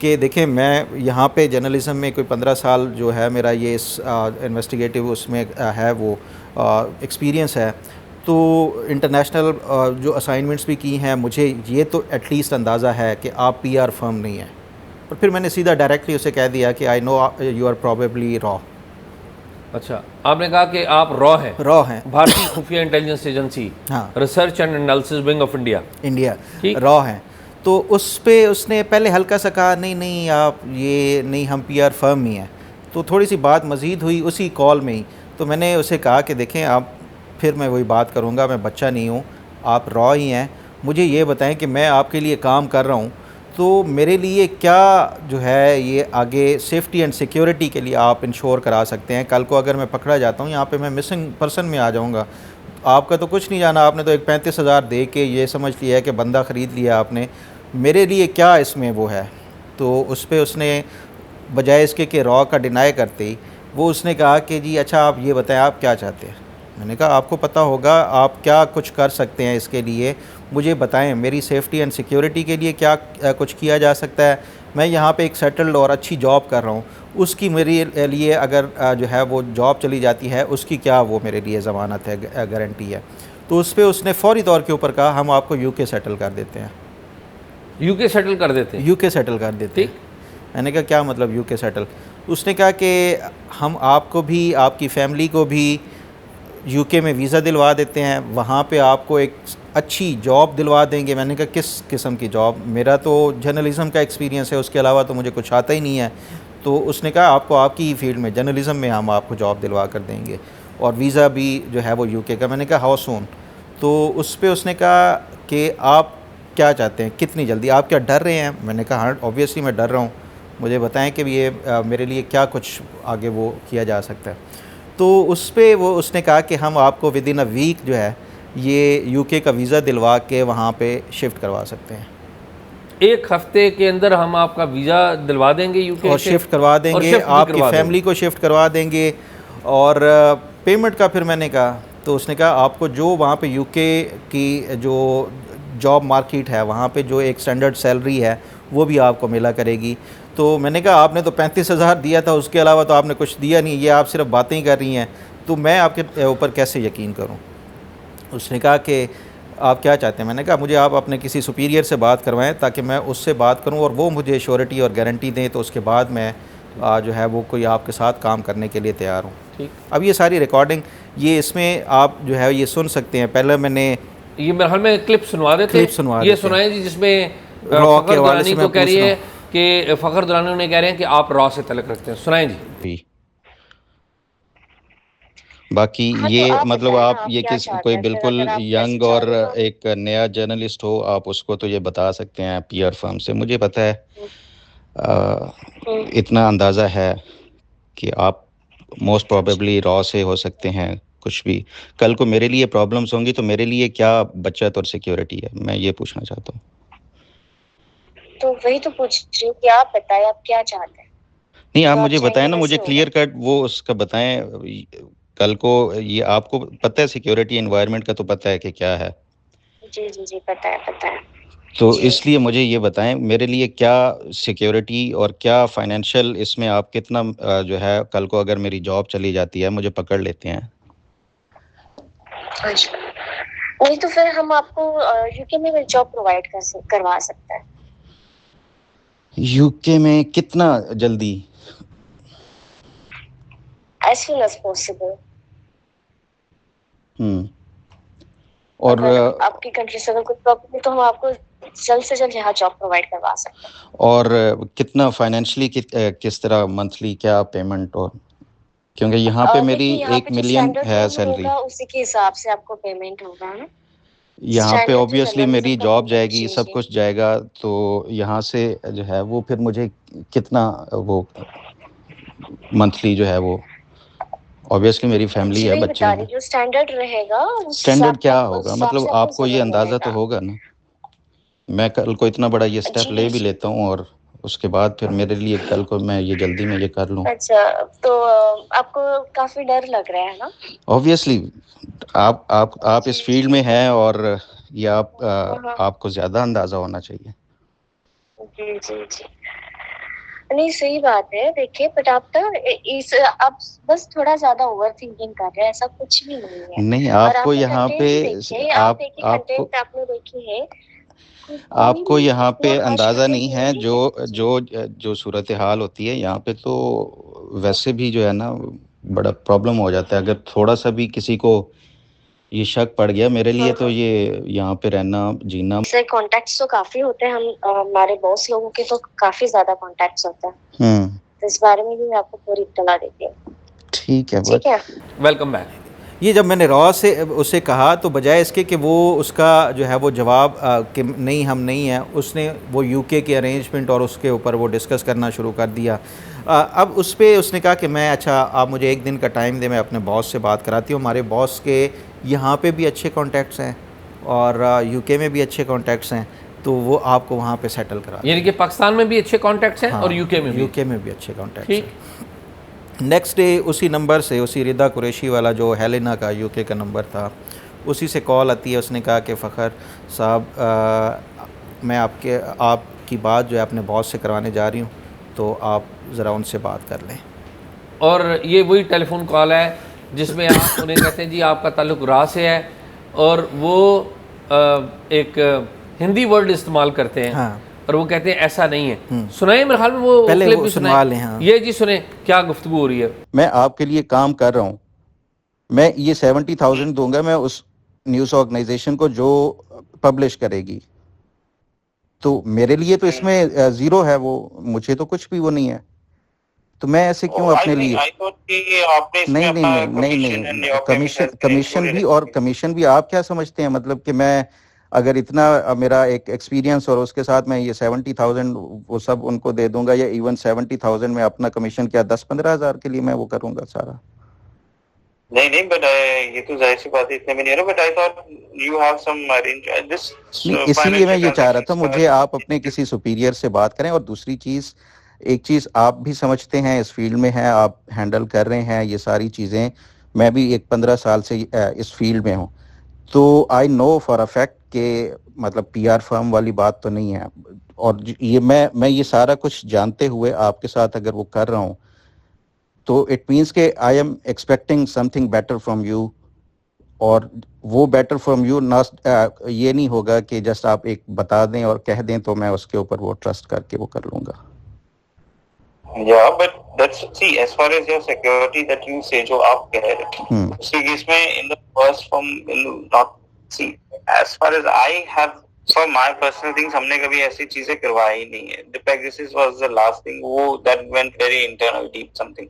कि देखें, मैं यहाँ पे जर्नलिज़म में कोई 15 साल जो है मेरा ये इन्वेस्टिगेटिव उसमें है वो एक्सपीरियंस है, तो इंटरनेशनल जो असाइनमेंट्स भी की हैं, मुझे ये तो एटलीस्ट अंदाज़ा है कि आप PR फर्म नहीं है। और फिर मैंने सीधा डायरेक्टली उसे कह दिया कि I know you are probably रॉ। अच्छा, आपने कहा कि आप रॉ हैं, भारतीय खुफिया इंटेलिजेंस एजेंसी, हाँ, research and analysis wing of India रॉ हैं। तो उस पे उसने पहले हल्का सा कहा नहीं आप ये नहीं, हम PR फर्म ही हैं। तो थोड़ी सी बात मज़ीद हुई उसी कॉल में ही। तो मैंने उसे कहा कि देखें आप, फिर मैं वही बात करूँगा, मैं बच्चा नहीं हूँ, आप रॉ ही हैं, मुझे ये बताएं कि मैं आपके लिए काम कर रहा हूँ, तो मेरे लिए क्या जो है ये आगे सेफ्टी एंड सिक्योरिटी के लिए आप इंश्योर करा सकते हैं। कल को अगर मैं पकड़ा जाता हूँ, यहाँ पे मैं मिसिंग पर्सन में आ जाऊँगा, आपका तो कुछ नहीं जाना, आपने तो एक 35,000 दे के ये समझ लिया है कि बंदा ख़रीद लिया आपने, मेरे लिए क्या इसमें वो है। तो उस पर उसने बजाय इसके कि रॉ का डिनाई करते ही वो उसने कहा कि जी अच्छा आप ये बताएं आप क्या चाहते हैं। मैंने कहा आपको पता होगा आप क्या कुछ कर सकते हैं, इसके लिए मुझे बताएं, मेरी सेफ्टी एंड सिक्योरिटी के लिए क्या कुछ किया जा सकता है। मैं यहाँ पे एक सेटल्ड और अच्छी जॉब कर रहा हूँ, उसकी मेरे लिए अगर जो है वो जॉब चली जाती है उसकी क्या वो मेरे लिए ज़मानत है, गारंटी है। तो उस पर उसने फ़ौरी तौर के ऊपर कहा हम आपको UK सेटल कर देते हैं। UK सेटल कर देते हैं? UK सेटल कर देते हैं। मैंने कहा क्या मतलब UK सेटल? उसने कहा कि हम आपको भी आपकी फ़ैमिली को भी UK में वीज़ा दिलवा देते हैं, वहाँ पे आपको एक अच्छी जॉब दिलवा देंगे। मैंने कहा किस किस्म की जॉब? मेरा तो जर्नलिज़म का एक्सपीरियंस है, उसके अलावा तो मुझे कुछ आता ही नहीं है। तो उसने कहा आपको आपकी ही फील्ड में जर्नलिज़म में हम आपको जॉब दिलवा कर देंगे और वीज़ा भी जो है वो UK का। मैंने कहा हाउ सून? तो उस पर उसने कहा कि आप क्या चाहते हैं, कितनी जल्दी, आप क्या डर रहे हैं? मैंने कहा हाँ ऑब्वियसली मैं डर रहा हूँ, मुझे बताएं कि ये मेरे लिए क्या कुछ आगे वो किया जा सकता है। तो उस पर वो उसने कहा कि हम आपको विद इन अ वीक जो है ये UK का वीज़ा दिलवा के वहाँ पे शिफ्ट करवा सकते हैं। एक हफ्ते के अंदर हम आपका वीज़ा दिलवा देंगे UK और शिफ्ट करवा देंगे, आपकी फैमिली को शिफ्ट करवा देंगे। और पेमेंट का फिर मैंने कहा, तो उसने कहा आपको जो वहाँ पे UK की जो जॉब मार्केट है वहाँ पे जो एक स्टैंडर्ड सैलरी है वो भी आपको मिला करेगी। तो मैंने कहा आपने तो 35,000 दिया था, उसके अलावा तो आपने कुछ दिया नहीं, ये आप सिर्फ बातें ही कर रही हैं, तो मैं आपके ऊपर कैसे यकीन करूं? उसने कहा कि आप क्या चाहते हैं? मैंने कहा मुझे आप अपने किसी सुपीरियर से बात करवाएं ताकि मैं उससे बात करूं और वो मुझे श्योरिटी और गारंटी दें, तो उसके बाद मैं जो है वो कोई आपके साथ काम करने के लिए तैयार हूँ। ठीक। अब ये सारी रिकॉर्डिंग ये इसमें आप जो है ये सुन सकते हैं। पहले मैंने ये मेरे ख्याल में क्लिप सुनवा देते क्लिप सुनवा ये देते सुनाए जी, जिसमें रॉ के फ़खर हवाले दुरानी से को मैं कह रही पूछ है कि फ़खर दुरानी उन्हें कह रहे हैं कि आप रॉ से तलक रखते हैं। सुनाएं जी। भी बाकी हाँ, तो ये आप मतलब बताएं ना, आप आप ये क्या किस चाहते कोई हैं? फिर बिल्कुल अगर आप वैसे यंग चाह और रहे हो तो एक नया जर्नलिस्ट हो, आप उसको तो ये बता सकते हैं पीआर फर्म से। मुझे पता है इतना अंदाज़ा है कि आप मोस्ट प्रोबेबली रॉ से हो सकते हैं। कुछ भी कल को मेरे लिए प्रॉब्लम्स होंगी तो मेरे लिए क्या बचत और सिक्योरिटी है, मैं ये पूछना चाहता हूँ। तो वही तो पूछ रही हूँ कि आप बताएं आप क्या चाहते हैं। नहीं, आप जो आप मुझे बताएं चाहेंगे ना, मुझे वैसे होगा। क्लियर कट वो उसका बताएं। कल को ये आपको पता है सिक्योरिटी एनवायरनमेंट का तो पता है कि क्या है, जी जी जी, पता है पता है। तो जी। इसलिए मुझे ये बताएं मेरे लिए क्या सिक्योरिटी और क्या फाइनेंशियल इसमें आप कितना जो है कल को अगर मेरी जॉब चली जाती है, मुझे पकड़ लेते हैं। अच्छा, नहीं तो फिर हम आपको यूके में जॉब प्रोवाइड करवा सकते हैं। यूके में कितना जल्दी? As soon as possible. और अगर आपकी कंट्री से अगर कोई प्रॉब्लम है तो हम आपको जल्द से जल्द यहाँ जॉब प्रोवाइड करवा सकते हैं। और कितना फाइनेंशियली किस तरह मंथली क्या पेमेंट? और क्योंकि यहाँ पे मेरी देखिए, यहाँ 1 पे जो मिलियन स्टैंडर्ड है रूल सैलरी। होगा उसी के हिसाब से आपको पेमेंट होगा ना। यहाँ पे स्टैंडर्ड जो ऑब्वियसली मेरी जर्नलिज्म का जॉब होगा। जाएगी, जी सब जी। कुछ जाएगा, तो यहाँ से जो है वो फिर मुझे कितना वो मंथली जो है वो ऑब्वियसली मेरी फैमिली जी है, वही बच्चे बता रही हैं। हूँ, जो स्टैंडर्ड रहेगा उस स्टैंडर्ड क्या उस होगा, हिसाब मतलब से आपको आपको ये ज़रूर अंदाज़ा तो मिलेगा। होगा ना। मैं कल को इतना बड़ा ये स्टेप ले जी भी जी। लेता हूँ और उसके बाद फिर मेरे लिए कल को मैं ये जल्दी में ये कर लूँ। अच्छा, तो आपको काफी डर लग रहा है ना। ऑब्वियसली आप इस जी फील्ड जी। में हैं और ये हाँ आपको ज़्यादा अंदाज़ा होना चाहिए। जी जी जी। नहीं, सही बात है। देखिए, बट आप ना इस आप बस थोड़ा ज्यादा ओवर थिंकिंग कर रहे हैं, ऐसा कुछ भी नहीं है। नहीं, और आपको आपने यहाँ पे कंटेंट देखिए, आप आप देखिए आपको कंटेंट आपने देखी है, कोई आपको भी यहाँ इतना पे हार्श अंदाज़ा कंटेंट नहीं है नहीं जो है। जो जो सूरत हाल होती है यहाँ पे, तो वैसे भी जो है ना बड़ा प्रॉब्लम हो जाता है अगर थोड़ा सा भी किसी को ये शक पड़ गया। मेरे लिए तो ये यहाँ पे रहना जीना। सर, कॉन्टैक्ट्स तो काफी होते हैं। हम हमारे बॉस लोगों के तो काफी ज्यादा कॉन्टैक्ट्स होते हैं। तो इस बारे में भी मैं आपको पूरी इत्तला देती हूँ। ठीक है, ठीक है। Welcome back. ये जब मैंने रॉ से उसे कहा तो बजाय इसके कि वो उसका जो है वो जवाब कि नहीं हम नहीं हैं, उसने वो यूके के अरेंजमेंट और उसके ऊपर वो डिस्कस करना शुरू कर दिया। अब उस पर उसने कहा कि मैं अच्छा आप मुझे एक दिन का टाइम दें, मैं अपने बॉस से बात कराती हूँ। हमारे बॉस के यहाँ पे भी अच्छे कॉन्टैक्ट्स हैं और यूके में भी अच्छे कॉन्टैक्ट्स हैं, तो वो आपको वहाँ पे सेटल करा यानी कि पाकिस्तान में भी अच्छे कॉन्टैक्ट्स हैं और यूके में भी अच्छे कॉन्टैक्ट्स ठीक। हैं। नेक्स्ट डे उसी नंबर से, उसी रिदा कुरैशी वाला जो हेलेना का यूके का नंबर था, उसी से कॉल आती है। उसने कहा कि फ़खर साहब मैं आपकी बात जो है अपने बॉस से करवाने जा रही हूँ, तो आप ज़रा उनसे बात कर लें। और ये वही टेलीफोन कॉल है जिसमें आप उन्हें कहते हैं जी आपका ताल्लुक रा से है, और वो एक हिंदी वर्ड इस्तेमाल करते हैं। हाँ। और वो कहते हैं ऐसा नहीं है। सुनाइए, मेरे ख्याल में वो पहले क्लिप वो भी सुनवा लें। हाँ। ये जी सुने क्या गुफ्तगू हो रही है। मैं आपके लिए काम कर रहा हूँ, मैं ये 70,000 दूंगा मैं उस न्यूज़ ऑर्गेनाइजेशन को जो पब्लिश करेगी, तो मेरे लिए तो इसमें ज़ीरो है, वो मुझे तो कुछ भी वो नहीं है, तो मैं ऐसे क्यों अपने लिए नहीं कमीशन भी आप क्या समझते हैं, मतलब कि मैं अगर इतना मेरा एक एक्सपीरियंस और उसके साथ मैं ये 70,000 वो सब उनको दे दूंगा, या इवन 70,000 में अपना कमीशन क्या 10-15 हज़ार के लिए मैं वो करूंगा सारा। नहीं बट ये तो जाहिर सी बात है, इतने में नहीं है ना। But I thought you have some arrange this. इसलिए मैं ये चाह रहा था, मुझे आप अपने किसी सुपीरियर से बात करें। और दूसरी चीज़, एक चीज़ आप भी समझते हैं, इस फील्ड में हैं, आप हैंडल कर रहे हैं ये सारी चीज़ें। मैं भी 15 साल से इस फील्ड में हूँ, तो I know for a fact कि मतलब पीआर फर्म वाली बात तो नहीं है। और ये मैं ये सारा कुछ जानते हुए आपके साथ अगर वो कर रहा हूँ, तो इट मीन्स के I am expecting something better from you, और वो बेटर फ्रॉम यू ना ये नहीं होगा कि जस्ट आप एक बता दें और कह दें तो मैं उसके ऊपर वो ट्रस्ट करके वो कर लूँगा। Yeah, but that's see as far as your security that you say जो आप कह रहे हैं उसके केस में in the first from not see as far as I have for my personal things हमने कभी ऐसी चीजें करवाई ही नहीं है. The Pegasus was the last thing वो that went very internal deep something.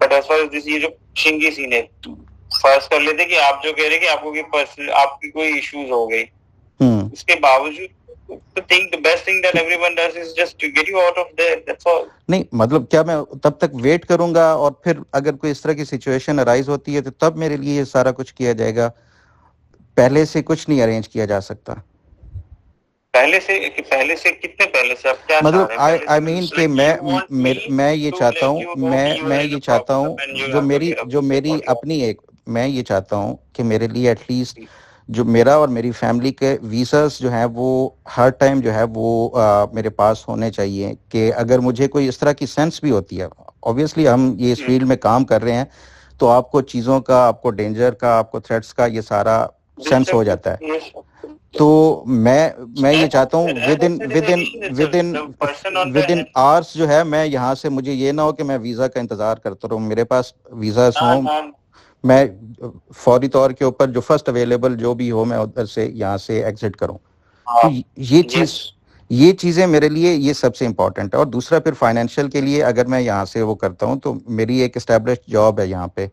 But as far as this ये जो pushing की scene है फर्स्ट कर लेते कि आप जो कह रहे हैं कि आपको कोई पर्सनल आपकी कोई इश्यूज हो गई उसके बावजूद to think the best thing that everyone does is just to get you out of there. That's all. नहीं मतलब क्या मैं तब तक वेट करूंगा और फिर अगर कोई इस तरह की सिचुएशन अराइज होती है तो तब मेरे लिए ये सारा कुछ किया जाएगा, पहले से कुछ नहीं अरेंज किया जा सकता. पहले से कितने पहले से आप क्या मतलब आई मीन कि मैं ये चाहता हूँ मैं ये चाहता हूँ जो मेरी अपनी एक मैं ये चाहता हूँ कि मेरे लिए एटलीस्ट जो मेरा और मेरी फैमिली के वीज़ास जो हैं वो हर टाइम जो है वो मेरे पास होने चाहिए कि अगर मुझे कोई इस तरह की सेंस भी होती है, ऑब्वियसली हम ये इस फील्ड में काम कर रहे हैं तो आपको चीज़ों का, आपको डेंजर का, आपको थ्रेट्स का ये सारा सेंस हो जाता है. तो मैं ये चाहता हूँ विद इन आवर्स जो है मैं यहाँ से, मुझे ये ना हो कि मैं वीज़ा का इंतज़ार करता रहूँ, मेरे पास वीज़ास हों, मैं फौरी तौर के ऊपर जो फर्स्ट अवेलेबल जो भी हो मैं उधर से यहाँ से एग्जिट करूँ. तो ये चीज़ें मेरे लिए ये सबसे इम्पोर्टेंट है. और दूसरा फिर फाइनेंशियल के लिए अगर मैं यहाँ से वो करता हूँ तो मेरी एक एस्टेब्लिश्ड जॉब है यहाँ पे,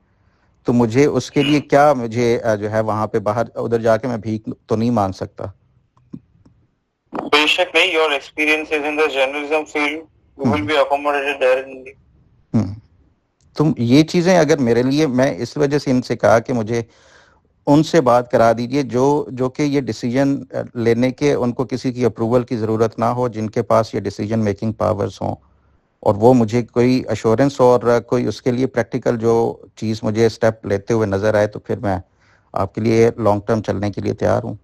तो मुझे उसके लिए क्या मुझे जो है वहाँ पे बाहर उधर जाके मैं भीख तो नहीं मांग सकता. बेशक नहीं, your experiences in the journalism field you will be accommodated there in. तो ये चीज़ें अगर मेरे लिए, मैं इस वजह से इनसे कहा कि मुझे उनसे बात करा दीजिए जो कि ये डिसीजन लेने के उनको किसी की अप्रूवल की ज़रूरत ना हो, जिनके पास ये डिसीजन मेकिंग पावर्स हों, और वो मुझे कोई अश्योरेंस और कोई उसके लिए प्रैक्टिकल जो चीज़ मुझे स्टेप लेते हुए नज़र आए तो फिर मैं आपके लिए लॉन्ग टर्म चलने के लिए तैयार हूँ.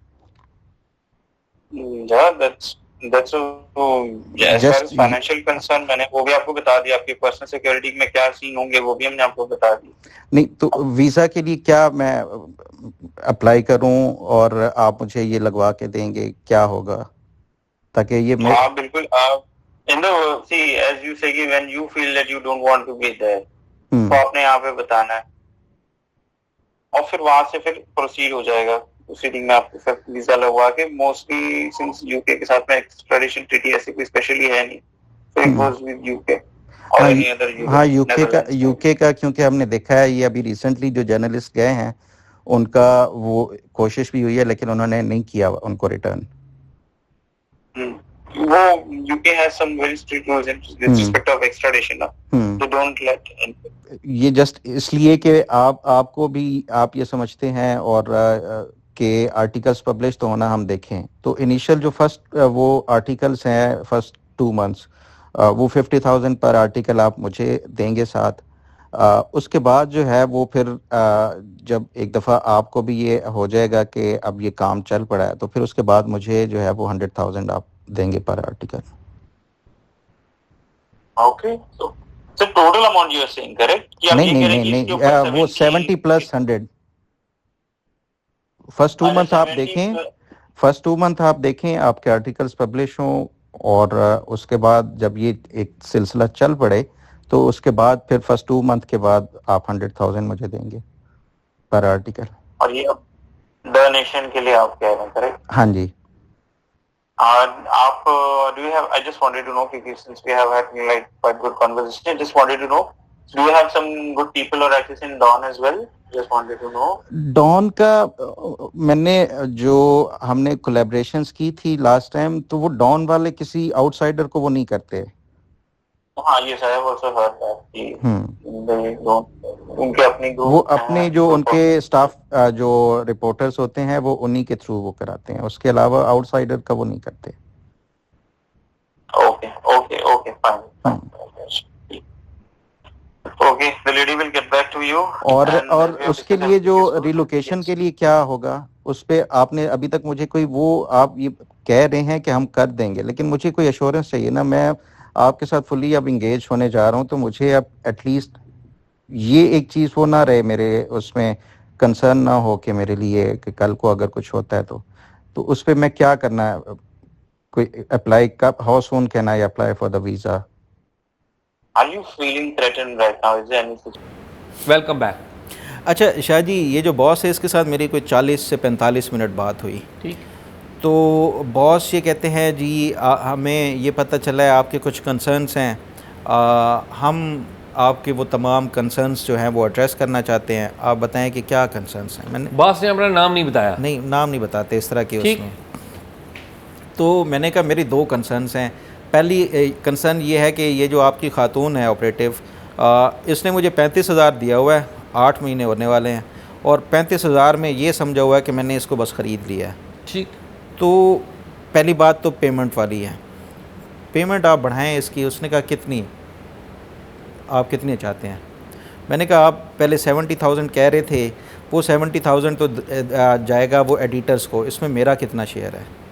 That's as far as financial concern मैंने वो भी आपको बता दिया, आपकी पर्सनल सिक्योरिटी में क्या सीन होंगे वो भी हमने आपको बता दिया. नहीं तो वीज़ा के लिए क्या मैं अप्लाई करूं और आप मुझे ये लगवा के देंगे, क्या होगा ताकि ये मैं बिल्कुल in the see as you say कि when you feel that you don't want to be there तो आपने यहाँ पे बताना है और फिर वहां से फिर प्रोसीड हो जाएगा प्रोसीडिंग में आपको फिर वीजा लगवा के. मोस्टली सिंस यूके के साथ में एक्स्ट्राडिशन ट्रीटी ऐसी कोई स्पेशली है नहीं, so it goes with UK और एनी अदर. हाँ यूके का क्योंकि हमने देखा है ये अभी रिसेंटली जो जर्नलिस्ट गए हैं उनका वो कोशिश भी हुई है लेकिन उन्होंने नहीं किया उनको रिटर्न. वो UK has some very strict rules in respect of extradition. They don't let ये जस्ट इसलिए कि आपको भी आप ये समझते हैं और के आर्टिकल्स पब्लिश तो होना हम देखें तो इनिशियल जो फर्स्ट वो आर्टिकल्स हैं फर्स्ट 2 months वो 50,000 पर आर्टिकल आप मुझे देंगे साथ. उसके बाद जो है वो फिर जब एक दफ़ा आपको भी ये हो जाएगा कि अब ये काम चल पड़ा है तो फिर उसके बाद मुझे जो है वो 100,000 आप देंगे पर article. Okay so total amount you are saying correct? नहीं वो 70 plus 100. फर्स्ट 2 month आप देखें आपके आर्टिकल्स पब्लिश हों और उसके बाद जब ये एक सिलसिला चल पड़े तो उसके बाद फिर फर्स्ट 2 month के बाद आप 100,000 मुझे देंगे पर आर्टिकल. और ये डोनेशन के लिए आप कह रहे हैं करेक्ट? हाँ जी. आप do you have I just wanted to know since we have had like quite good conversation, I just wanted to know do you have some good people or actors in Dawn as well? Just wanted to know. Dawn का मैंने जो हमने collaborations की थी last time तो वो Dawn वाले किसी आउटसाइडर को वो नहीं करते. हाँ ये I have also heard that. उनके अपनी वो अपने जो उनके स्टाफ जो रिपोर्टर्स होते हैं वो उन्हीं के थ्रू वो कराते हैं, उसके अलावा आउटसाइडर का वो नहीं करते. Okay fine. Okay the lady will get back to you. और उसके लिए जो रिलोकेशन के लिए क्या होगा उस पे आपने अभी तक मुझे कोई वो आप ये कह रहे हैं कि हम कर देंगे लेकिन मुझे कोई एश्योरेंस चाहिए ना. मैं आपके साथ फुली अब इंगेज होने जा रहा हूँ तो मुझे अब एटलीस्ट ये एक चीज़ वो ना रहे मेरे उसमें कंसर्न ना हो कि मेरे लिए कि कल को अगर कुछ होता है तो उस पर मैं क्या करना है, कोई अप्लाई कब, how soon can I apply for the visa? Are you feeling threatened right now? Is there anything? Welcome back. अच्छा शाह जी, ये जो बॉस है इसके साथ मेरी कोई 40 से 45 मिनट बात हुई। ठीक। तो बॉस ये कहते हैं जी हमें ये पता चला है आपके कुछ कंसर्न्स हैं, हम आपके वो तमाम कंसर्न्स जो हैं वो एड्रेस करना चाहते हैं, आप बताएं कि क्या कंसर्न्स हैं। मैंने बॉस ने अपना नाम नहीं बताया। नहीं, नाम नहीं बताते इस तरह के ठीक। उसमें। तो मैंने कहा मेरी 2 कंसर्न्स हैं। पहली कंसर्न ये है कि ये जो आपकी खातून है ऑपरेटिव, इसने मुझे 35,000 दिया हुआ है, 8 महीने होने वाले हैं, और 35,000 में ये समझा हुआ है कि मैंने इसको बस ख़रीद लिया है। ठीक। तो पहली बात तो पेमेंट वाली है, पेमेंट आप बढ़ाएं इसकी। उसने कहा कितनी, आप कितनी चाहते हैं। मैंने कहा आप पहले 70,000 कह रहे थे, वो 70,000 तो जाएगा वो एडिटर्स को, इसमें मेरा कितना शेयर है।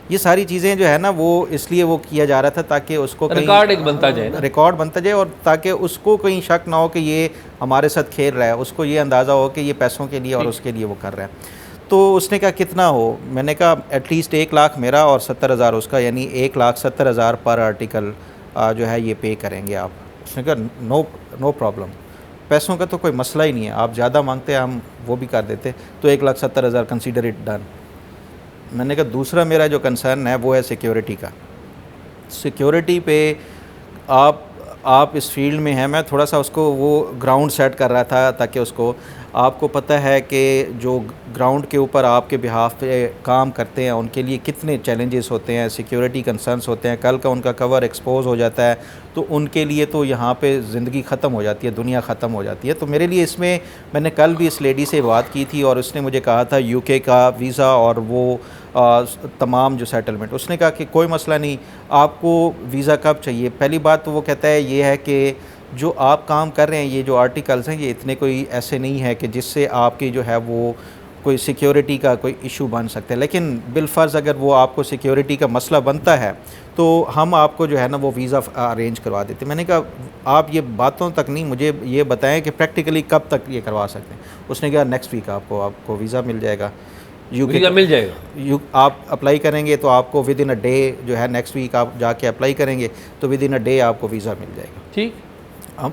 ये सारी चीज़ें जो है ना वो इसलिए वो किया जा रहा था ताकि उसको रिकॉर्ड एक बनता जाए ना, रिकॉर्ड बनता जाए, और ताकि उसको कहीं शक ना हो कि ये हमारे साथ खेल रहा है, उसको ये अंदाज़ा हो कि ये पैसों के लिए और उसके लिए वो कर रहा है। तो उसने कहा कितना हो, मैंने कहा एटलीस्ट 1 लाख मेरा और 70,000 उसका, यानी 1,70,000 पर आर्टिकल जो है ये पे करेंगे आप। उसने कहा नो प्रॉब्लम, पैसों का तो कोई मसला ही नहीं है, आप ज़्यादा मांगते हैं हम वो भी कर देते। तो 1,70,000 कंसीडर इट डन। मैंने कहा दूसरा मेरा जो कंसर्न है वो है सिक्योरिटी का। सिक्योरिटी पे आप इस फील्ड में हैं, मैं थोड़ा सा उसको वो ग्राउंड सेट कर रहा था ताकि उसको, आपको पता है कि जो ग्राउंड के ऊपर आपके बिहाफ पे काम करते हैं उनके लिए कितने चैलेंजेस होते हैं, सिक्योरिटी कंसर्न्स होते हैं। कल का उनका कवर एक्सपोज हो जाता है तो उनके लिए तो यहाँ पे ज़िंदगी ख़त्म हो जाती है, दुनिया ख़त्म हो जाती है। तो मेरे लिए इसमें, मैंने कल भी इस लेडी से बात की थी और उसने मुझे कहा था यूके का वीज़ा और वो तमाम जो सेटलमेंट, उसने कहा कि कोई मसला नहीं, आपको वीज़ा कब चाहिए। पहली बात तो वो कहता है ये है कि जो आप काम कर रहे हैं, ये जो आर्टिकल्स हैं, ये इतने कोई ऐसे नहीं है कि जिससे आपकी जो है वो कोई सिक्योरिटी का कोई इशू बन सकता है, लेकिन बिलफ़र्ज़ अगर वो आपको सिक्योरिटी का मसला बनता है तो हम आपको जो है ना वो वीज़ा अरेंज करवा देते। मैंने कहा आप ये बातों तक नहीं, मुझे ये बताएं कि प्रैक्टिकली कब तक ये करवा सकते हैं। उसने कहा नेक्स्ट वीक आपको वीज़ा मिल जाएगा, वीज़ा मिल जाएगा। आप अप्लाई करेंगे तो आपको विद इन अ डे जो है, नेक्स्ट वीक आप जाके अप्लाई करेंगे तो विद इन अ डे आपको वीज़ा मिल जाएगा। ठीक।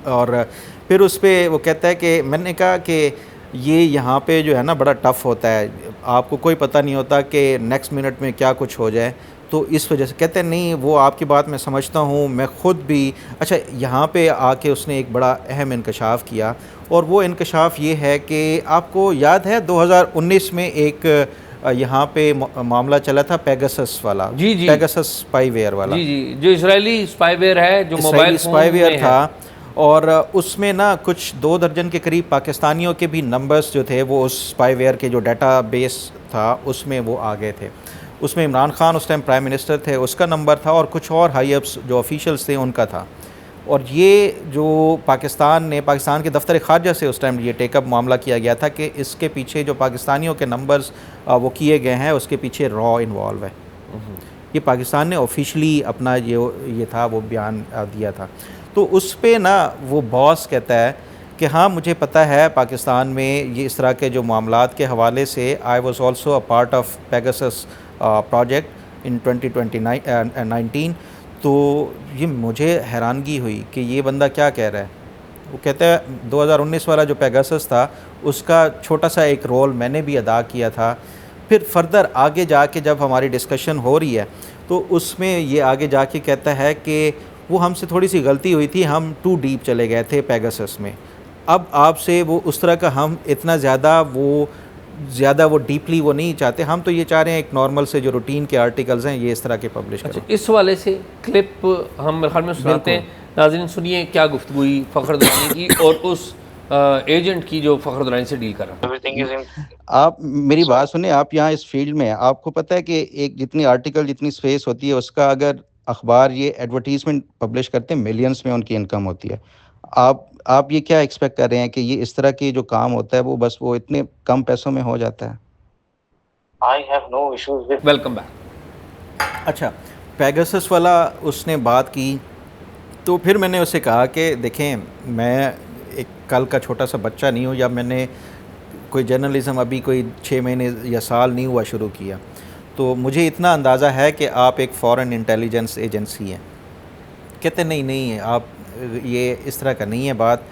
और फिर उस पर वो कहता है कि मैंने कहा कि ये यहाँ पे जो है ना बड़ा टफ़ होता है, आपको कोई पता नहीं होता कि नेक्स्ट मिनट में क्या कुछ हो जाए, तो इस वजह से कहते हैं नहीं, वो आपकी बात मैं समझता हूँ, मैं ख़ुद भी। अच्छा, यहाँ पे आके उसने एक बड़ा अहम इंकशाफ किया, और वो इंकशाफ ये है कि आपको याद है 2019 में एक यहाँ पे मामला चला था पेगासस वाला। जी जी, पेगासस स्पाईवेयर वाला। जी जी, जो इजरायली स्पाईवेयर है, जो मोबाइल स्पाईवेयर था, और उसमें ना कुछ 2 दर्जन के करीब पाकिस्तानियों के भी नंबर्स जो थे वो उस स्पाईवेयर के जो डाटाबेस था उसमें वो आ गए थे। उसमें इमरान खान उस टाइम प्राइम मिनिस्टर थे, उसका नंबर था, और कुछ और हाई अप्स जो ऑफिशियल्स थे उनका था। और ये जो पाकिस्तान के दफ्तर ख़ारजा से उस टाइम ये टेकअप मामला किया गया था कि इसके पीछे जो पाकिस्तानियों के नंबर्स वो किए गए हैं, उसके पीछे रॉ इन्वॉल्व है। ये पाकिस्तान ने ऑफिशियली अपना ये था वो बयान दिया था। तो उस पे ना वो बॉस कहता है कि हाँ मुझे पता है पाकिस्तान में ये इस तरह के जो मामलात के हवाले से I was also a part of Pegasus project in 2019। तो ये मुझे हैरानगी हुई कि ये बंदा क्या कह रहा है। वो कहता है 2019 वाला जो पेगासस था उसका छोटा सा एक रोल मैंने भी अदा किया था। फिर फर्दर आगे जाके जब हमारी डिस्कशन हो रही है तो उसमें ये आगे जाके कहता है कि वो हमसे थोड़ी सी गलती हुई थी, हम टू डीप चले गए थे पेगासस में। अब आपसे वो उस तरह का हम इतना ज़्यादा वो डीपली वो नहीं चाहते, हम तो ये चाह रहे हैं एक नॉर्मल से जो रूटीन के आर्टिकल्स हैं ये इस तरह के पब्लिश करें। इस वाले से क्लिप हम मेरे ख्याल में सुनाते हैं। नाज़रीन सुनिए क्या गुफ्तगू हुई फ़खर दुरानी की और उस एजेंट की जो फ़खर दुरानी से डील कर रहा है। आप मेरी बात सुने, आप यहाँ इस फील्ड में, आपको पता है कि एक जितनी आर्टिकल जितनी स्पेस होती है उसका अगर अखबार ये एडवर्टीजमेंट पब्लिश करते हैं मिलियंस में उनकी इनकम होती है। आप ये क्या एक्सपेक्ट कर रहे हैं कि ये इस तरह के जो काम होता है वो बस वो इतने कम पैसों में हो जाता है? I have no issues with. Welcome back. अच्छा, पेगासस वाला उसने बात की तो फिर मैंने उसे कहा कि देखें मैं एक कल का छोटा सा बच्चा नहीं हूँ, या मैंने कोई जर्नलिज़म अभी कोई 6 महीने या साल नहीं हुआ शुरू किया, तो मुझे इतना अंदाज़ा है कि आप एक फ़ॉरेन इंटेलिजेंस एजेंसी हैं। कहते नहीं आप ये इस तरह का नहीं है बात।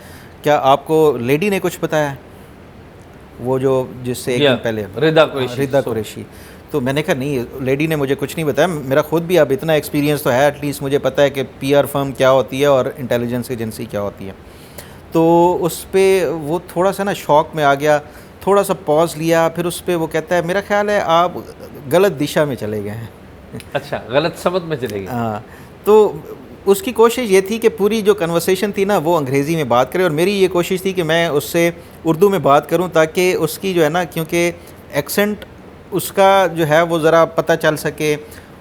क्या आपको लेडी ने कुछ बताया, वो जो जिससे एक दिन पहले रिदा कुरैशी? तो मैंने कहा नहीं, लेडी ने मुझे कुछ नहीं बताया। मेरा खुद भी अब इतना एक्सपीरियंस तो है, एटलीस्ट मुझे पता है कि पीआर फर्म क्या होती है और इंटेलिजेंस एजेंसी क्या होती है। तो उस पर वो थोड़ा सा ना शॉक में आ गया, थोड़ा सा पॉज लिया, फिर उस पर वो कहता है मेरा ख्याल है आप गलत दिशा में चले गए हैं। अच्छा, गलत समझ में चले गए। हाँ, तो उसकी कोशिश ये थी कि पूरी जो कन्वर्सेशन थी ना वो अंग्रेज़ी में बात करे, और मेरी ये कोशिश थी कि मैं उससे उर्दू में बात करूं ताकि उसकी जो है ना, क्योंकि एक्सेंट उसका जो है वो ज़रा पता चल सके,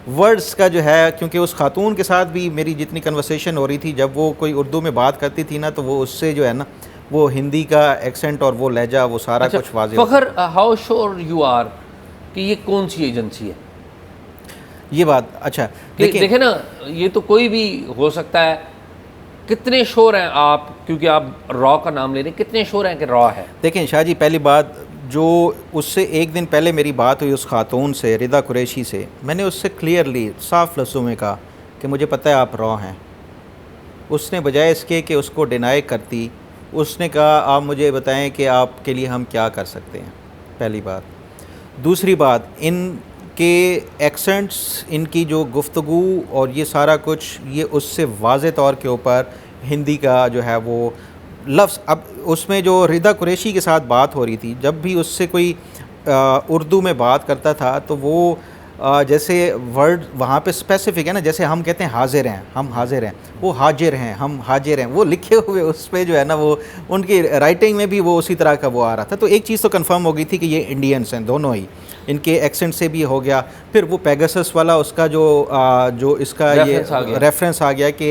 वर्ड्स का जो है, क्योंकि उस खातून के साथ भी मेरी जितनी कन्वर्सेशन हो रही थी, जब वो कोई उर्दू में बात करती थी ना, तो वो उससे जो है ना वो हिंदी का एक्सेंट और वो लहजा वो सारा कुछ वाज़ेह। Fakhar, how sure you are कि ये कौन सी एजेंसी है? ये बात अच्छा देखें ना, ये तो कोई भी हो सकता है। कितने श्योर हैं आप, क्योंकि आप रॉ का नाम ले रहे हैं, कितने श्योर हैं कि रॉ है? देखें शाह जी, पहली बात, जो उससे एक दिन पहले मेरी बात हुई उस खातून से, रिदा कुरैशी से, मैंने उससे क्लियरली साफ लफ्ज़ों में कहा कि मुझे पता है आप रॉ हैं। उसने बजाय इसके कि उसको डिनाई करती, उसने कहा आप मुझे बताएं कि आपके लिए हम क्या कर सकते हैं, पहली बात। दूसरी बात, इनके एक्सेंट्स, इनकी जो गुफ्तगू और ये सारा कुछ, ये उससे वाज़े तौर के ऊपर हिंदी का जो है वो लफ्ज़, अब उसमें जो रिदा कुरैशी के साथ बात हो रही थी, जब भी उससे कोई उर्दू में बात करता था तो वो जैसे वर्ड वहाँ पे स्पेसिफिक है ना, जैसे हम कहते हैं हाजिर हैं, हम हाजिर हैं, वो हाजिर हैं, हम हाजिर हैं, वो लिखे हुए उस पर जो है ना, वो उनकी राइटिंग में भी वो उसी तरह का वो आ रहा था। तो एक चीज़ तो कंफर्म हो गई थी कि ये इंडियंस हैं दोनों ही, इनके एक्सेंट से भी हो गया। फिर वो पेगासस वाला उसका जो इसका ये रेफरेंस आ गया कि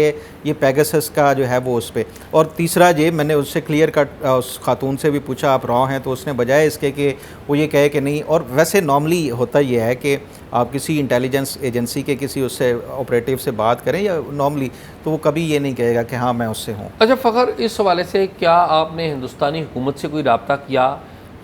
ये पेगासस का जो है वो उस पर। और तीसरा ये मैंने उससे क्लियर कट उस खातून से भी पूछा आप रॉ हैं, तो उसने बजाय इसके कि वो ये कहे कि नहीं, और वैसे नॉर्मली होता ये है कि आप किसी इंटेलिजेंस एजेंसी के किसी उससे ऑपरेटिव से बात करें या नॉर्मली, तो वो कभी ये नहीं कहेगा कि हाँ मैं उससे हूँ। अच्छा फ़खर, इस हवाले से क्या आपने हिंदुस्तानी हुकूमत से कोई रब्ता किया,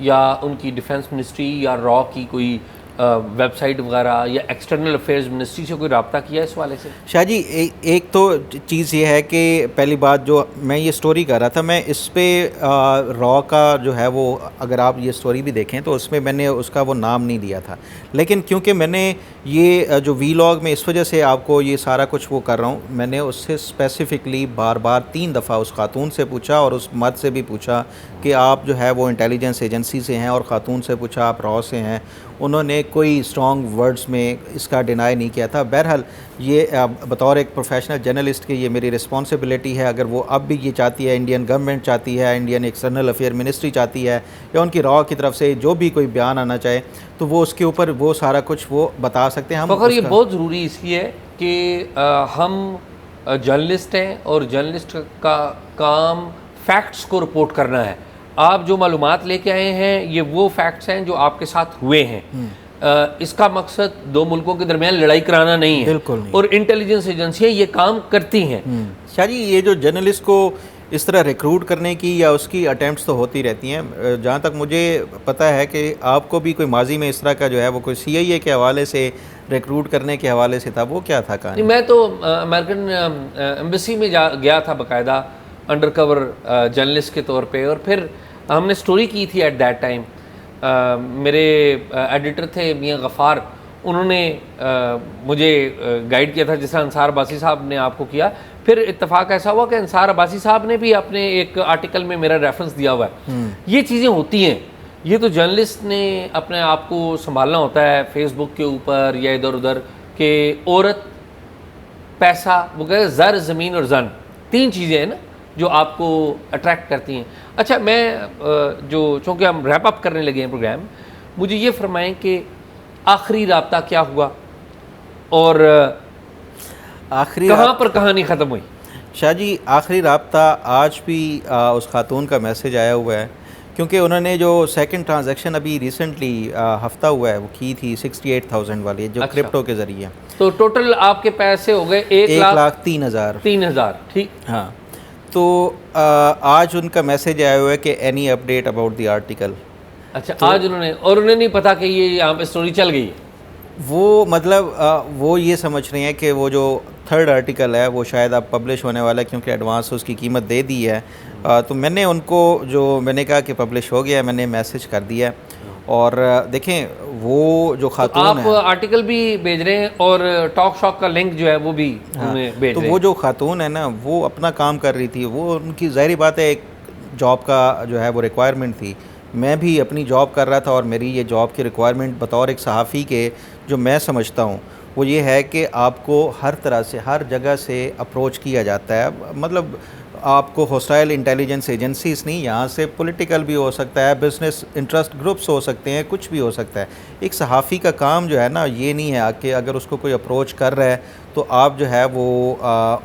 या उनकी डिफेंस मिनिस्ट्री या रॉ की कोई वेबसाइट वगैरह या एक्सटर्नल अफेयर्स मिनिस्ट्री से कोई रब्ता किया इस वाले से? शाह जी, एक तो चीज़ ये है कि पहली बात, जो मैं ये स्टोरी कर रहा था, मैं इस पर रॉ का जो है वो, अगर आप ये स्टोरी भी देखें तो उसमें मैंने उसका वो नाम नहीं लिया था, लेकिन क्योंकि मैंने ये जो वीलॉग में इस वजह से आपको ये सारा कुछ वो कर रहा हूँ, मैंने उससे स्पेसिफ़िकली बार बार 3 दफ़ा उस खातून से पूछा और उस मर्द से भी पूछा कि आप जो है वो इंटेलिजेंस एजेंसी से हैं, और ख़ातून से पूछा आप रॉ से हैं। उन्होंने कोई स्ट्रॉन्ग वर्ड्स में इसका डिनाई नहीं किया था। बहरहाल ये बतौर एक प्रोफेशनल जर्नलिस्ट की ये मेरी रिस्पॉन्सिबिलिटी है, अगर वो अब भी ये चाहती है, इंडियन गवर्नमेंट चाहती है, इंडियन एक्सटर्नल अफेयर मिनिस्ट्री चाहती है, या उनकी रॉ की तरफ से जो भी कोई बयान आना चाहे, तो वो उसके ऊपर वो सारा कुछ वो बता सकते हैं। हम फ़खर, ये बहुत ज़रूरी इसलिए है कि हम जर्नलिस्ट हैं और जर्नलिस्ट का काम फैक्ट्स को रिपोर्ट करना है। आप जो मालूमात लेके आए हैं ये वो फैक्ट्स हैं जो आपके साथ हुए हैं। इसका मकसद दो मुल्कों के दरमियान लड़ाई कराना नहीं है, बिल्कुल नहीं। और इंटेलिजेंस एजेंसियाँ ये काम करती हैं। शाह जी, ये जो जर्नलिस्ट को इस तरह रिक्रूट करने की या उसकी अटैम्प्ट्स तो होती रहती हैं। जहाँ तक मुझे पता है कि आपको भी कोई माजी में इस तरह का जो है वो कोई CIA के हवाले से रिक्रूट करने के हवाले से था, वो क्या था कहानी? मैं तो अमेरिकन एम्बेसी में गया था बाकायदा अंडर कवर जर्नलिस्ट के तौर पे, और फिर हमने स्टोरी की थी एट दैट टाइम। मेरे एडिटर थे मियाँ गफ़ार, उन्होंने मुझे गाइड किया था, जिस तरह अंसार अब्बासी साहब ने आपको किया। फिर इत्तेफाक ऐसा हुआ कि अंसार अब्बासी साहब ने भी अपने एक आर्टिकल में मेरा रेफरेंस दिया हुआ है। ये चीज़ें होती हैं, ये तो जर्नलिस्ट ने अपने आप को संभालना होता है फेसबुक के ऊपर या इधर उधर, कि औरत, पैसा, वो कहते हैं ज़र, ज़मीन और जन, 3 चीज़ें हैं ना जो आपको अट्रैक्ट करती हैं। अच्छा, मैं जो चूँकि हम रैप अप करने लगे हैं प्रोग्राम, मुझे ये फरमाएं कि आखिरी राब्ता क्या हुआ और आखिरी कहाँ पर कहानी ख़त्म हुई? शाह जी, आखिरी राब्ता आज भी उस खातून का मैसेज आया हुआ है, क्योंकि उन्होंने जो सेकंड ट्रांजैक्शन अभी रिसेंटली हफ्ता हुआ है वो की थी 68,000 वाली, जो क्रिप्टो के ज़रिए। तो टोटल आपके पैसे हो गए 1,03,000। 3,000, ठीक। हाँ, तो आज उनका मैसेज आया हुआ है कि any update about the article. अच्छा, तो आज उन्होंने, और उन्हें नहीं पता कि ये यहाँ पे स्टोरी चल गई है? वो मतलब वो ये समझ रहे हैं कि वो जो थर्ड आर्टिकल है वो शायद अब पब्लिश होने वाला है, क्योंकि एडवांस उसकी कीमत दे दी है। तो मैंने उनको जो मैंने कहा कि पब्लिश हो गया है, मैंने मैसेज कर दिया है। और देखें वो जो खातून आप है, आर्टिकल भी भेज रहे हैं और टॉक शॉक का लिंक जो है वो भी उन्हें भेज तो रहे वो हैं। जो खातून है ना, वो अपना काम कर रही थी, वो उनकी ज़ाहिर बात है एक जॉब का जो है वो रिक्वायरमेंट थी। मैं भी अपनी जॉब कर रहा था और मेरी ये जॉब की रिक्वायरमेंट बतौर एक सहाफ़ी के जो मैं समझता हूँ वो ये है कि आपको हर तरह से हर जगह से अप्रोच किया जाता है। मतलब आपको होस्टाइल इंटेलिजेंस एजेंसीज नहीं, यहाँ से पॉलिटिकल भी हो सकता है, बिज़नेस इंटरेस्ट ग्रुप्स हो सकते हैं, कुछ भी हो सकता है। एक सहाफ़ी का काम जो है ना, ये नहीं है कि अगर उसको कोई अप्रोच कर रहा है तो आप जो है वो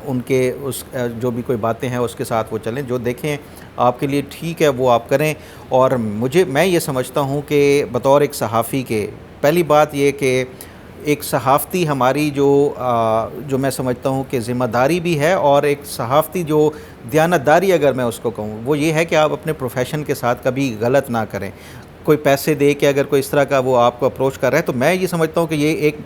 उनके उस जो भी कोई बातें हैं उसके साथ वो चलें, जो देखें आपके लिए ठीक है वो आप करें। और मैं ये समझता हूँ कि बतौर एक सहाफ़ी के, पहली बात ये कि एक सहाफ़ती हमारी जो मैं समझता हूँ कि ज़िम्मेदारी भी है, और एक सहाफ़ती जो दयानतदारी अगर मैं उसको कहूँ वो ये है कि आप अपने प्रोफेशन के साथ कभी गलत ना करें। कोई पैसे दे के अगर कोई इस तरह का वो आपको अप्रोच कर रहा है, तो मैं ये समझता हूँ कि ये एक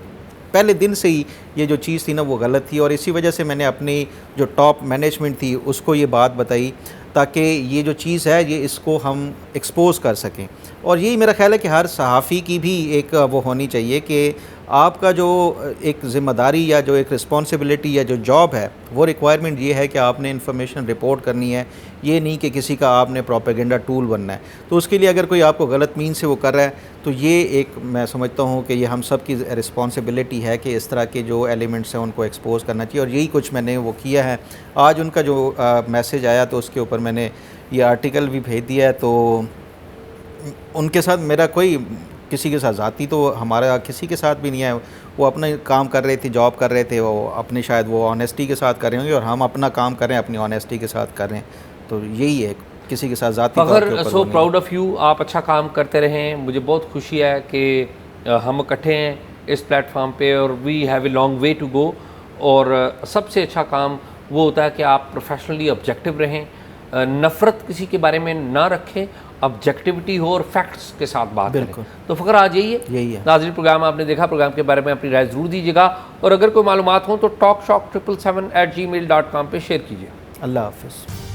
पहले दिन से ही ये जो चीज़ थी ना वो गलत थी। और इसी वजह से मैंने अपनी जो टॉप मैनेजमेंट थी उसको ये बात बताई, ताकि ये जो चीज़ है ये इसको हम एक्सपोज़ कर सकें। और यही मेरा ख़्याल है कि हर सहाफ़ी की भी एक वो होनी चाहिए कि आपका जो एक ज़िम्मेदारी या जो एक रिस्पॉन्सिबिलिटी या जो जॉब है वो रिक्वायरमेंट ये है कि आपने इन्फॉर्मेशन रिपोर्ट करनी है, ये नहीं कि किसी का आपने प्रोपेगेंडा टूल बनना है। तो उसके लिए अगर कोई आपको गलत मीन से वो कर रहा है तो ये एक मैं समझता हूँ कि ये हम सब की रिस्पॉन्सिबिलिटी है कि इस तरह के जो एलिमेंट्स हैं उनको एक्सपोज़ करना चाहिए। और यही कुछ मैंने वो किया है। आज उनका जो मैसेज आया तो उसके ऊपर मैंने ये आर्टिकल भी भेज दिया है। तो उनके साथ मेरा कोई किसी के साथ ज़ाती तो हमारा किसी के साथ भी नहीं है। वो अपना काम कर रहे थे, जॉब कर रहे थे, वो अपने शायद वो ऑनेस्टी के साथ कर रहे होंगे और हम अपना काम कर रहे हैं अपनी ऑनेस्टी के साथ कर रहे हैं। तो यही है, किसी के साथ ज़ाती तौर के ऊपर सो प्राउड ऑफ यू, आप अच्छा काम करते रहें। मुझे बहुत खुशी है कि हम इकट्ठे हैं इस प्लेटफॉर्म पे और we have a long way to go. और सबसे अच्छा काम वो होता है कि आप प्रोफेशनली ऑब्जेक्टिव रहें, नफ़रत किसी के बारे में ना रखें, ऑब्जेक्टिविटी हो और फैक्ट्स के साथ बात करें। तो फ़कर आज यही है नाज़रीन। प्रोग्राम आपने देखा, प्रोग्राम के बारे में अपनी राय ज़रूर दीजिएगा और अगर कोई मालूमात हो तो talkshock777@gmail.com पे शेयर कीजिए। अल्लाह हाफ़िज़।